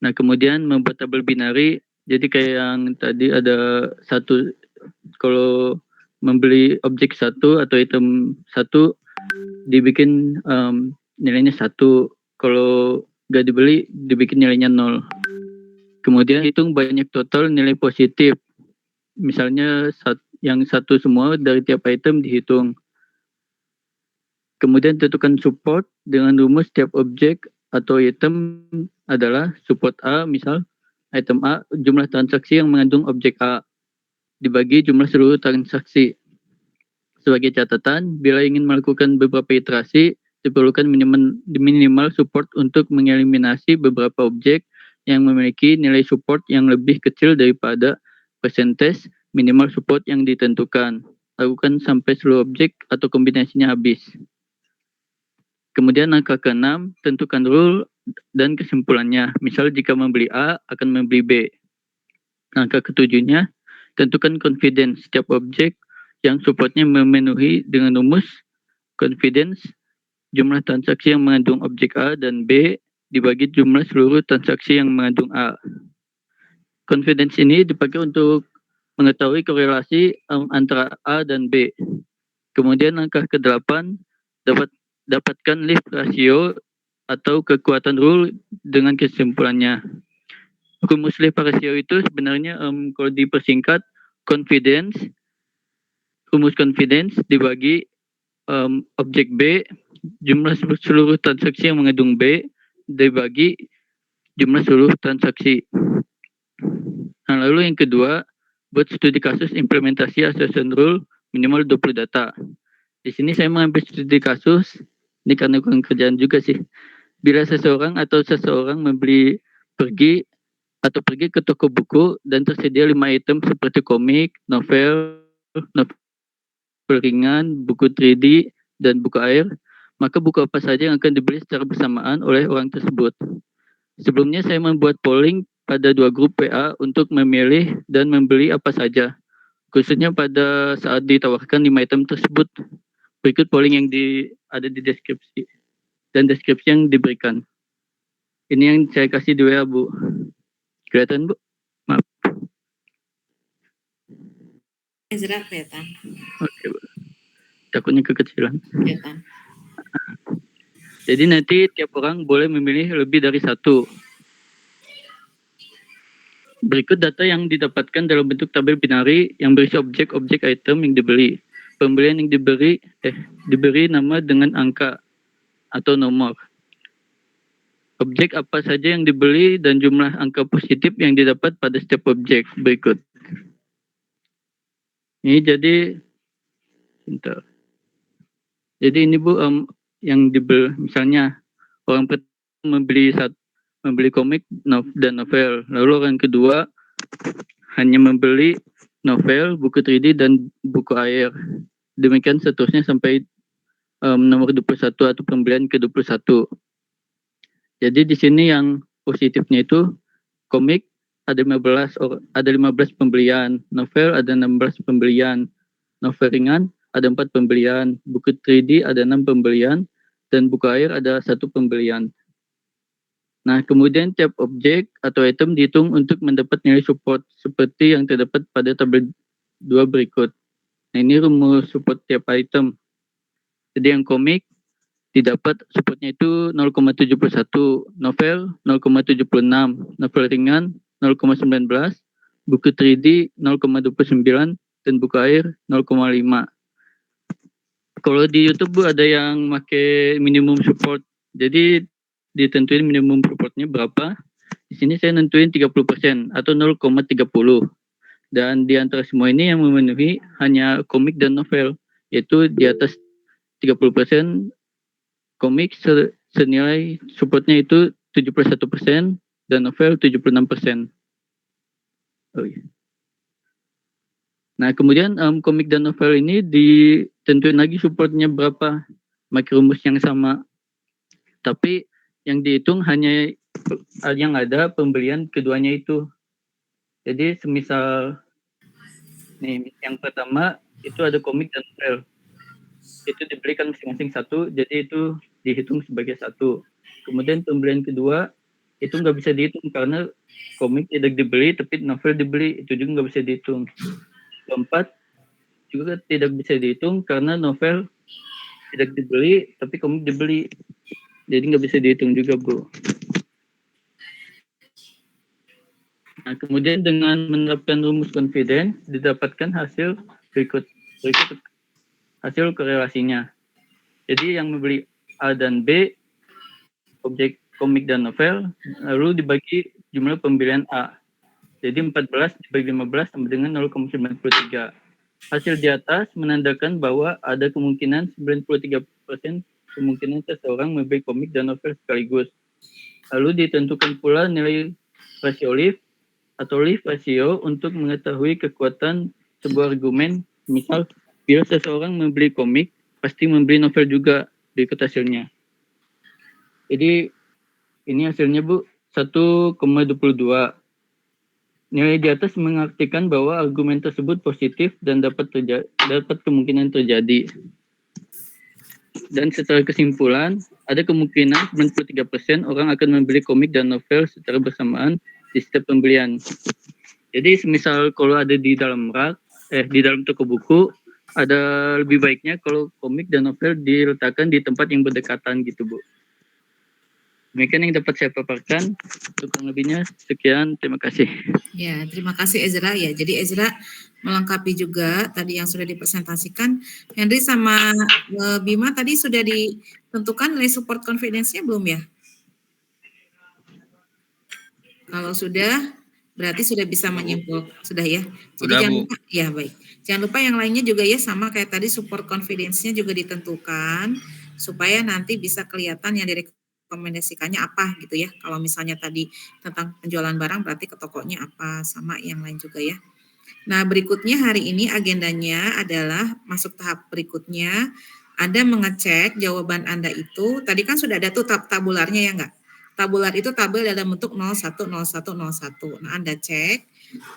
[SPEAKER 4] Nah, kemudian membuat tabel binary, jadi kayak yang tadi ada satu, kalau membeli objek satu atau item satu, dibikin nilainya satu. Kalau nggak dibeli, dibikin nilainya 0. Kemudian hitung banyak total nilai positif. Misalnya yang satu semua dari tiap item dihitung. Kemudian tentukan support dengan rumus tiap objek atau item adalah support A, misal item A jumlah transaksi yang mengandung objek A dibagi jumlah seluruh transaksi. Sebagai catatan, bila ingin melakukan beberapa iterasi, diperlukan minimal support untuk mengeliminasi beberapa objek yang memiliki nilai support yang lebih kecil daripada persentase minimal support yang ditentukan. Lakukan sampai seluruh objek atau kombinasinya habis. Kemudian langkah ke-6, tentukan rule dan kesimpulannya. Misal jika membeli A, akan membeli B. Langkah ke-7-nya, tentukan confidence setiap objek yang supportnya memenuhi dengan rumus confidence jumlah transaksi yang mengandung objek A dan B dibagi jumlah seluruh transaksi yang mengandung A. Confidence ini dipakai untuk mengetahui korelasi antara A dan B. Kemudian langkah ke-8, dapatkan lift ratio atau kekuatan rule dengan kesimpulannya. Rumus lift ratio itu sebenarnya kalau dipersingkat confidence, rumus confidence dibagi objek B, jumlah seluruh transaksi yang mengandung B dibagi jumlah seluruh transaksi. Nah, lalu yang kedua, buat studi kasus implementasi association rule minimal 20 data. Di sini saya mengambil studi kasus, ini karena kurang kerjaan juga sih. Bila seseorang pergi ke toko buku dan tersedia 5 item seperti komik, novel ringan, buku 3D, dan buku air, maka buku apa saja yang akan dibeli secara bersamaan oleh orang tersebut. Sebelumnya saya membuat polling pada 2 grup WA untuk memilih dan membeli apa saja, khususnya pada saat ditawarkan 5 item tersebut. Berikut polling yang ada di deskripsi dan deskripsi yang diberikan. Ini yang saya kasih di WA, Bu. Kelihatan, Bu? Maaf.
[SPEAKER 1] Ezra kelihatan.
[SPEAKER 4] Oke, Bu. Takutnya kekecilan.
[SPEAKER 1] Kelihatan.
[SPEAKER 4] Jadi nanti tiap orang boleh memilih lebih dari satu. Berikut data yang didapatkan dalam bentuk tabel binary yang berisi objek-objek item yang dibeli. Pembelian yang diberi nama dengan angka atau nomor. Objek apa saja yang dibeli dan jumlah angka positif yang didapat pada setiap objek berikut. Ini jadi, bentar. Jadi ini Bu, yang dibeli, misalnya orang pertama membeli komik dan novel, lalu orang kedua hanya membeli novel, buku 3D dan buku air. Demikian seterusnya sampai nomor 21 atau pembelian ke-21. Jadi di sini yang positifnya itu komik ada 15 pembelian, novel ada 16 pembelian, novel ringan ada 4 pembelian, buku 3D ada 6 pembelian, dan buku air ada 1 pembelian. Nah, kemudian tiap objek atau item dihitung untuk mendapat nilai support seperti yang terdapat pada tabel 2 berikut. Nah, ini rumus support tiap item. Jadi yang komik didapat supportnya itu 0,71, novel 0,76, novel ringan 0,19, buku 3D 0,29, dan buku air 0,5. Kalau di YouTube Bu ada yang pakai minimum support. Jadi ditentuin minimum supportnya berapa. Di sini saya nentuin 30% atau 0,30. Dan di antara semua ini yang memenuhi hanya komik dan novel, yaitu di atas 30%. Komik senilai supportnya itu 71% dan novel 76%. Oh, iya. Nah, kemudian komik dan novel ini ditentuin lagi supportnya berapa, pakai rumus yang sama. Tapi yang dihitung hanya yang ada pembelian keduanya itu. Jadi semisal nih yang pertama itu ada komik dan novel. Itu dibelikan masing-masing satu, jadi itu dihitung sebagai satu. Kemudian pembelian kedua itu nggak bisa dihitung karena komik tidak dibeli tapi novel dibeli, itu juga nggak bisa dihitung. Keempat juga tidak bisa dihitung karena novel tidak dibeli tapi komik dibeli, jadi nggak bisa dihitung juga, Bu. Nah, kemudian dengan menerapkan rumus confidence didapatkan hasil berikut hasil korelasinya. Jadi yang membeli A dan B, objek komik dan novel, lalu dibagi jumlah pembelian A. Jadi 14 dibagi 15 sama dengan 0,93. Hasil di atas menandakan bahwa ada kemungkinan 93% kemungkinan seseorang membeli komik dan novel sekaligus. Lalu ditentukan pula nilai rasio Leaf atau Leaf ratio untuk mengetahui kekuatan sebuah argumen. Misal, bila seseorang membeli komik, pasti membeli novel juga, berikut hasilnya. Jadi, ini hasilnya, Bu, 1,22. Nilai di atas mengartikan bahwa argumen tersebut positif dan dapat kemungkinan terjadi. Dan setelah kesimpulan, ada kemungkinan 93% orang akan membeli komik dan novel secara bersamaan di setiap pembelian. Jadi semisal kalau ada di dalam rak, di dalam toko buku, ada lebih baiknya kalau komik dan novel diletakkan di tempat yang berdekatan gitu, Bu. Demikian yang dapat saya paparkan. Kurang lebihnya sekian, terima kasih.
[SPEAKER 1] Ya, terima kasih Ezra ya. Jadi Ezra melengkapi juga tadi yang sudah dipresentasikan. Henry sama Bima tadi sudah ditentukan nilai support confidence-nya belum ya? Kalau sudah, berarti sudah bisa menyimpul, sudah ya. Jadi
[SPEAKER 2] Sudah,
[SPEAKER 1] jangan
[SPEAKER 2] Bu.
[SPEAKER 1] lupa, ya baik. Jangan lupa yang lainnya juga ya sama kayak tadi support confidence-nya juga ditentukan supaya nanti bisa kelihatan yang direkomendasikannya apa gitu ya. Kalau misalnya tadi tentang penjualan barang berarti ke tokonya apa, sama yang lain juga ya. Nah, berikutnya hari ini agendanya adalah masuk tahap berikutnya. Anda mengecek jawaban Anda itu, tadi kan sudah ada tuh tabularnya ya enggak? Tabular itu tabel dalam bentuk 01, 01, 01. Nah, Anda cek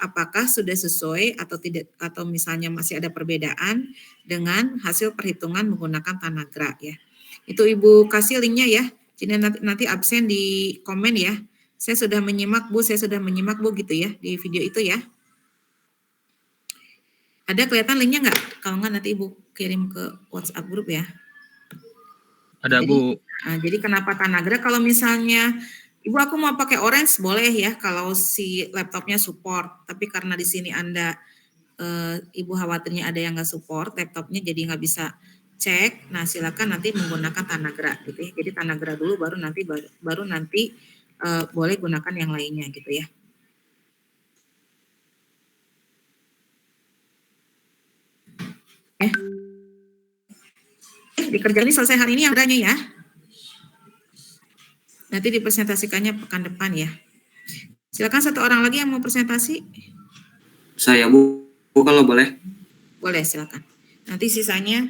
[SPEAKER 1] apakah sudah sesuai atau tidak, atau misalnya masih ada perbedaan dengan hasil perhitungan menggunakan Tanagra ya. Itu Ibu kasih linknya ya. Jadi nanti absen di komen ya. Saya sudah menyimak Bu, gitu ya di video itu ya. Ada kelihatan linknya nggak? Kalau nggak nanti Ibu kirim ke WhatsApp grup ya.
[SPEAKER 2] Ada, Bu.
[SPEAKER 1] Jadi kenapa Tanagra? Kalau misalnya Ibu aku mau pakai Orange boleh ya kalau si laptopnya support. Tapi karena di sini Anda Ibu khawatirnya ada yang nggak support laptopnya jadi nggak bisa cek. Nah silakan nanti menggunakan Tanagra gitu ya. Jadi Tanagra dulu baru nanti boleh gunakan yang lainnya gitu ya. Dikerjain selesai hari ini yang adanya ya. Nanti dipresentasikannya pekan depan ya. Silakan satu orang lagi yang mau presentasi.
[SPEAKER 5] Saya Bu kalau boleh.
[SPEAKER 1] Boleh silakan. Nanti sisanya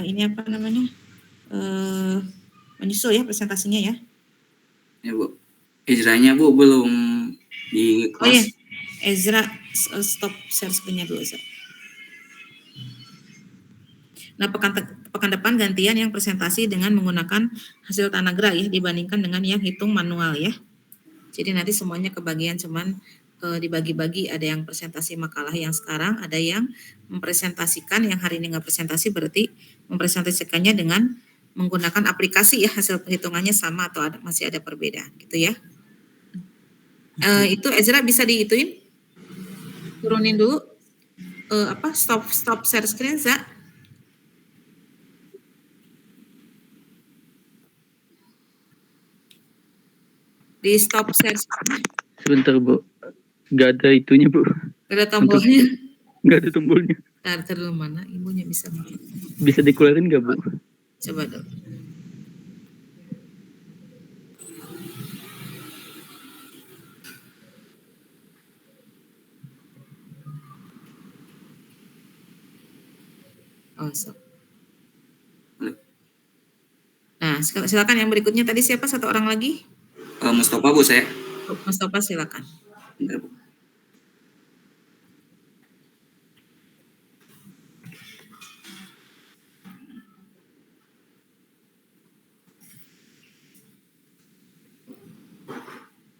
[SPEAKER 1] ini apa namanya menyusul ya presentasinya ya.
[SPEAKER 5] Ya Bu. Ezra-nya Bu belum di kelas.
[SPEAKER 1] Oh iya, Ezra stop share screen-nya dulu Ezra. Nah pekan depan gantian yang presentasi dengan menggunakan hasil Tanagra ya dibandingkan dengan yang hitung manual ya. Jadi nanti semuanya kebagian cuman dibagi-bagi, ada yang presentasi makalah yang sekarang, ada yang mempresentasikan yang hari ini nggak presentasi berarti mempresentasikannya dengan menggunakan aplikasi ya, hasil perhitungannya sama atau masih ada perbedaan gitu ya. Itu Ezra bisa dihituin, turunin dulu stop share screen Za. Di stop share screen.
[SPEAKER 4] Sebentar, Bu. Nggak ada itunya, Bu.
[SPEAKER 1] Nggak ada tombolnya.
[SPEAKER 4] Nggak ada tombolnya.
[SPEAKER 1] Ntar dulu mana ibunya bisa.
[SPEAKER 4] Bisa dikeluarin nggak, Bu?
[SPEAKER 1] Coba dulu. Oh, so. Nah, silakan yang berikutnya tadi siapa satu orang lagi?
[SPEAKER 5] Mustafa Bu saya.
[SPEAKER 1] Mustafa silakan.
[SPEAKER 5] Bentar, Bu.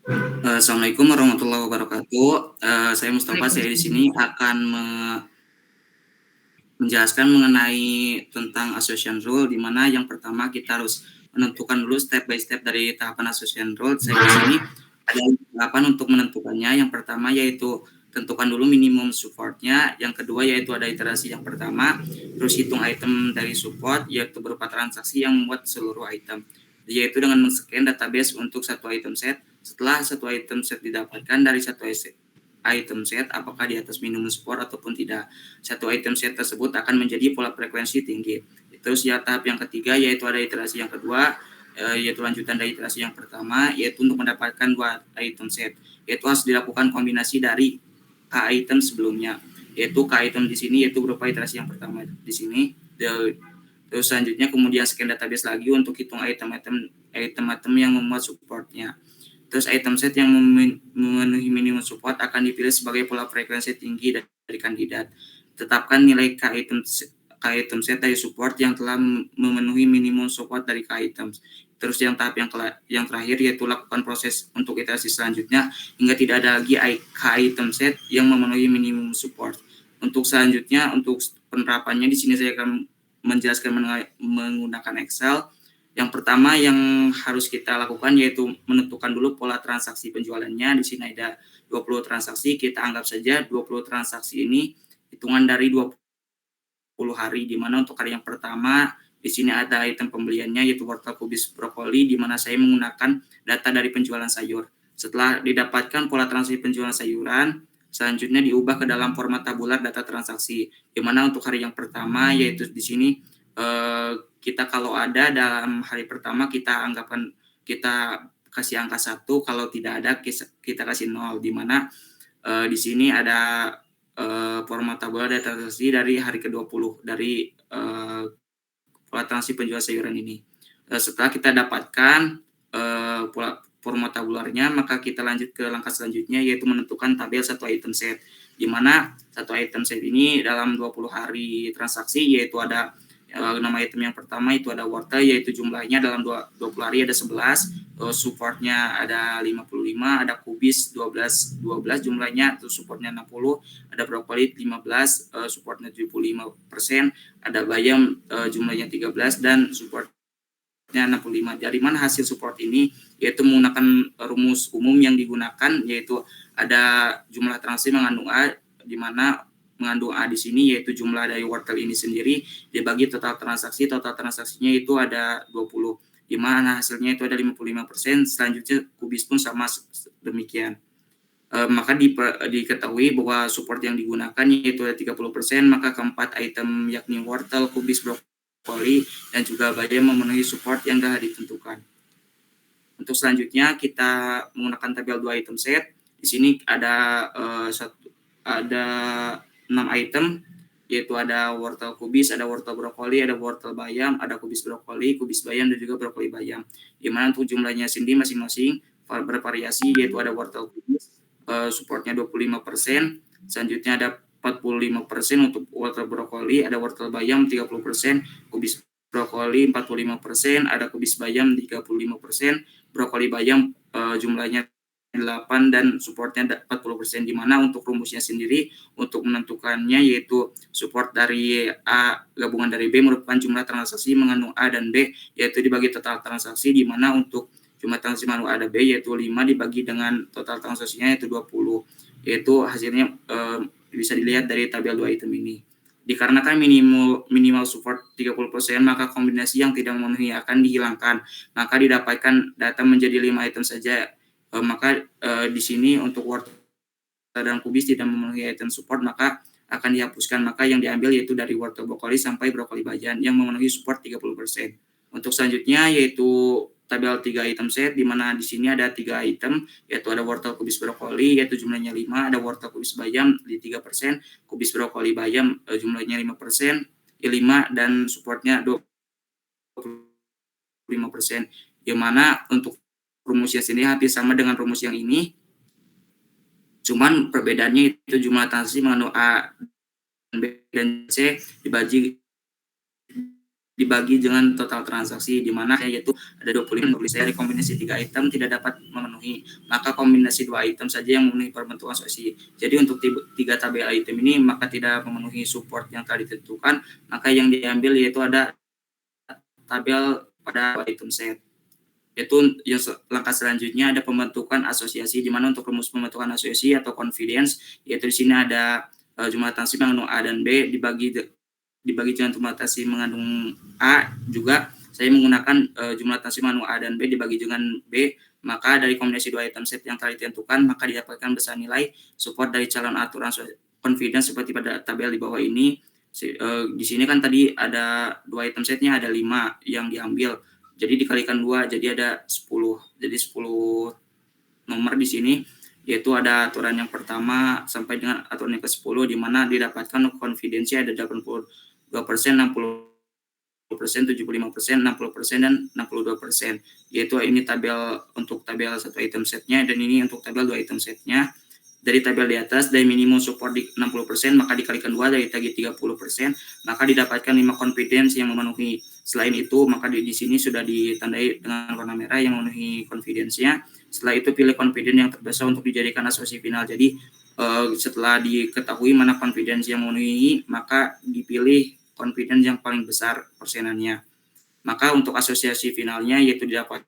[SPEAKER 5] Assalamualaikum warahmatullahi wabarakatuh. Saya Mustafa, saya di sini
[SPEAKER 1] Waalaikumsalam.
[SPEAKER 5] akan menjelaskan mengenai tentang association rule, di mana yang pertama kita harus menentukan dulu step by step dari tahapan association rule. Saya di sini ada tahapan untuk menentukannya. Yang pertama yaitu tentukan dulu minimum supportnya. Yang kedua yaitu ada iterasi yang pertama, terus hitung item dari support yaitu berupa transaksi yang membuat seluruh item, yaitu dengan men-scan database untuk satu item set. Setelah satu item set didapatkan dari satu item set, apakah di atas minimum support ataupun tidak, satu item set tersebut akan menjadi pola frekuensi tinggi. Terus ya tahap yang ketiga yaitu ada iterasi yang kedua, yaitu lanjutan dari iterasi yang pertama, yaitu untuk mendapatkan dua item set, yaitu harus dilakukan kombinasi dari k item sebelumnya, yaitu k item di sini yaitu berupa iterasi yang pertama di sini. Terus selanjutnya kemudian scan database lagi untuk hitung item-item yang memuat supportnya. Terus item set yang memenuhi minimum support akan dipilih sebagai pola frekuensi tinggi dari kandidat. Tetapkan nilai k item set dari support yang telah memenuhi minimum support dari k items. Terus yang tahap yang terakhir yaitu lakukan proses untuk iterasi selanjutnya hingga tidak ada lagi k item set yang memenuhi minimum support. Untuk selanjutnya, untuk penerapannya di sini saya akan menjelaskan menggunakan Excel. Yang pertama yang harus kita lakukan yaitu menentukan dulu pola transaksi penjualannya. Di sini ada 20 transaksi, kita anggap saja 20 transaksi ini hitungan dari 20 hari, di mana untuk hari yang pertama di sini ada item pembeliannya yaitu wortel kubis brokoli, di mana saya menggunakan data dari penjualan sayur. Setelah didapatkan pola transaksi penjualan sayuran, selanjutnya diubah ke dalam format tabular data transaksi, di mana untuk hari yang pertama yaitu di sini kita kalau ada dalam hari pertama kita kasih angka 1, kalau tidak ada kita kasih 0, di mana di sini ada format tabular data transaksi dari hari ke-20 dari pola transaksi penjual sayuran ini. Setelah kita dapatkan pola format tabularnya, maka kita lanjut ke langkah selanjutnya yaitu menentukan tabel satu item set, di mana satu item set ini dalam 20 hari transaksi yaitu ada nama item yang pertama itu ada wortel, yaitu jumlahnya dalam 20 hari ada 11, supportnya ada 55, ada kubis 12 jumlahnya, itu supportnya 60, ada brokoli 15, supportnya 75%, ada bayam jumlahnya 13 dan supportnya 65. Dari mana hasil support ini? Yaitu menggunakan rumus umum yang digunakan, yaitu ada jumlah transaksi mengandung A, di mana mengandung A di sini yaitu jumlah dari wortel ini sendiri dibagi total transaksinya itu ada 20, di mana hasilnya itu ada 55%. Selanjutnya kubis pun sama demikian. Maka diketahui bahwa support yang digunakan yaitu ada 30%, maka keempat item yakni wortel, kubis, brokoli, dan juga bayam memenuhi support yang telah ditentukan. Untuk selanjutnya kita menggunakan tabel 2 item set. Di sini ada 6 item, yaitu ada wortel kubis, ada wortel brokoli, ada wortel bayam, ada kubis brokoli, kubis bayam, dan juga brokoli bayam. Di mana untuk jumlahnya sendiri masing-masing bervariasi, yaitu ada wortel kubis, supportnya 25%, selanjutnya ada 45% untuk wortel brokoli, ada wortel bayam 30%, kubis brokoli 45%, ada kubis bayam 35%, brokoli bayam jumlahnya 8 dan supportnya 40%, di mana untuk rumusnya sendiri untuk menentukannya yaitu support dari A gabungan dari B merupakan jumlah transaksi mengandung A dan B, yaitu dibagi total transaksi, di mana untuk jumlah transaksi mengandung A dan B yaitu 5 dibagi dengan total transaksinya yaitu 20, yaitu hasilnya bisa dilihat dari tabel 2 item ini. Dikarenakan minimal support 30%, maka kombinasi yang tidak memenuhi akan dihilangkan, maka didapatkan data menjadi 5 item saja. Maka di sini untuk wortel dan kubis tidak memenuhi item support, maka akan dihapuskan. Maka yang diambil yaitu dari wortel brokoli sampai brokoli bayam yang memenuhi support 30%. Untuk selanjutnya yaitu tabel 3 item set, di mana di sini ada 3 item, yaitu ada wortel kubis brokoli yaitu jumlahnya 5, ada wortel kubis bayam di 3%, kubis brokoli bayam jumlahnya 5%, 5 dan supportnya 25%, di mana untuk rumusnya sendiri hampir sama dengan rumus yang ini, cuman perbedaannya itu jumlah transaksi mengandung A, B, dan C dibagi dibagi dengan total transaksi, di mana yaitu ada 25 saya kombinasi 3 item tidak dapat memenuhi, maka kombinasi 2 item saja yang memenuhi pembentukan asosiasi. Jadi untuk 3 tabel item ini maka tidak memenuhi support yang telah ditentukan, maka yang diambil yaitu ada tabel pada item set. Yaitu yang langkah selanjutnya ada pembentukan asosiasi, di mana untuk rumus pembentukan asosiasi atau confidence, yaitu di sini ada jumlah transaksi mengandung A dan B dibagi dengan jumlah transaksi mengandung A, juga saya menggunakan jumlah transaksi mengandung A dan B dibagi dengan B, maka dari kombinasi 2 item set yang telah ditentukan maka didapatkan besar nilai support dari calon aturan confidence seperti pada tabel di bawah ini. Di sini kan tadi ada 2 item setnya, ada 5 yang diambil, jadi dikalikan 2 jadi ada 10. Jadi 10 nomor di sini, yaitu ada aturan yang pertama sampai dengan aturan yang ke-10, di mana didapatkan confidence ada 82%, 60%, 75%, 60%, dan 62%. Yaitu ini tabel untuk tabel 1 item setnya, dan ini untuk tabel 2 item setnya. Dari tabel di atas, dari minimum support di 60%, maka dikalikan 2 dari tagi 30%, maka didapatkan 5 confidence yang memenuhi. Selain itu, maka di sini sudah ditandai dengan warna merah yang memenuhi confidence-nya. Setelah itu pilih confidence yang terbesar untuk dijadikan asosiasi final. Jadi setelah diketahui mana confidence yang memenuhi, maka dipilih confidence yang paling besar persenannya. Maka untuk asosiasi finalnya yaitu didapatkan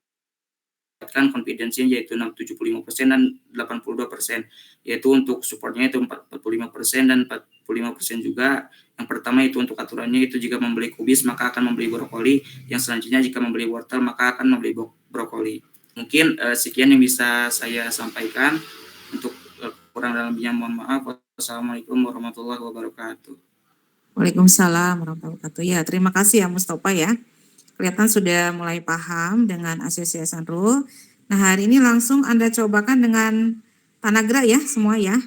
[SPEAKER 5] confidence-nya yaitu 75% dan 82%. Yaitu untuk supportnya itu 45% dan 45% juga. Yang pertama itu untuk aturannya itu jika membeli kubis maka akan membeli brokoli. Yang selanjutnya jika membeli wortel maka akan membeli brokoli. Mungkin sekian yang bisa saya sampaikan. Untuk kurang dan lebihnya mohon maaf. Wassalamualaikum warahmatullahi wabarakatuh.
[SPEAKER 1] Waalaikumsalam warahmatullahi wabarakatuh. Ya, terima kasih ya Mustafa ya. Kelihatan sudah mulai paham dengan association rule. Nah, hari ini langsung Anda cobakan dengan Tanagra ya semua ya.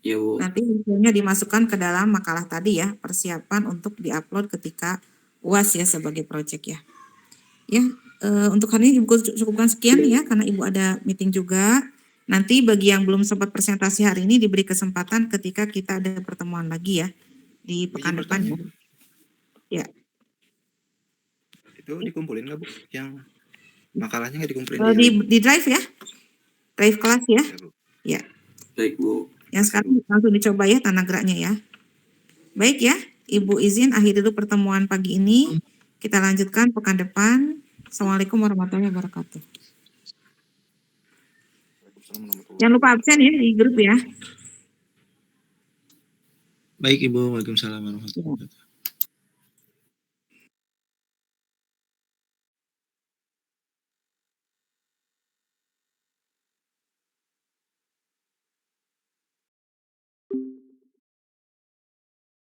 [SPEAKER 5] Ya, Bu.
[SPEAKER 1] Nanti hasilnya dimasukkan ke dalam makalah tadi ya, persiapan untuk diupload ketika UAS ya sebagai project ya. Ya, untuk hari ini Ibu cukupkan sekian ya, karena Ibu ada meeting juga. Nanti bagi yang belum sempat presentasi hari ini diberi kesempatan ketika kita ada pertemuan lagi ya, di pekan depan ya. Ya.
[SPEAKER 3] Itu dikumpulin nggak Bu? Yang makalahnya nggak dikumpulin
[SPEAKER 1] di drive ya? Drive kelas ya? Ya.
[SPEAKER 5] Baik, Bu.
[SPEAKER 1] Yang sekarang langsung dicoba ya Tanagranya ya. Baik ya, Ibu izin akhiri dulu pertemuan pagi ini. Kita lanjutkan pekan depan. Assalamualaikum warahmatullahi wabarakatuh. Jangan lupa absen ya di grup ya.
[SPEAKER 6] Baik Ibu, waalaikumsalam warahmatullahi wabarakatuh.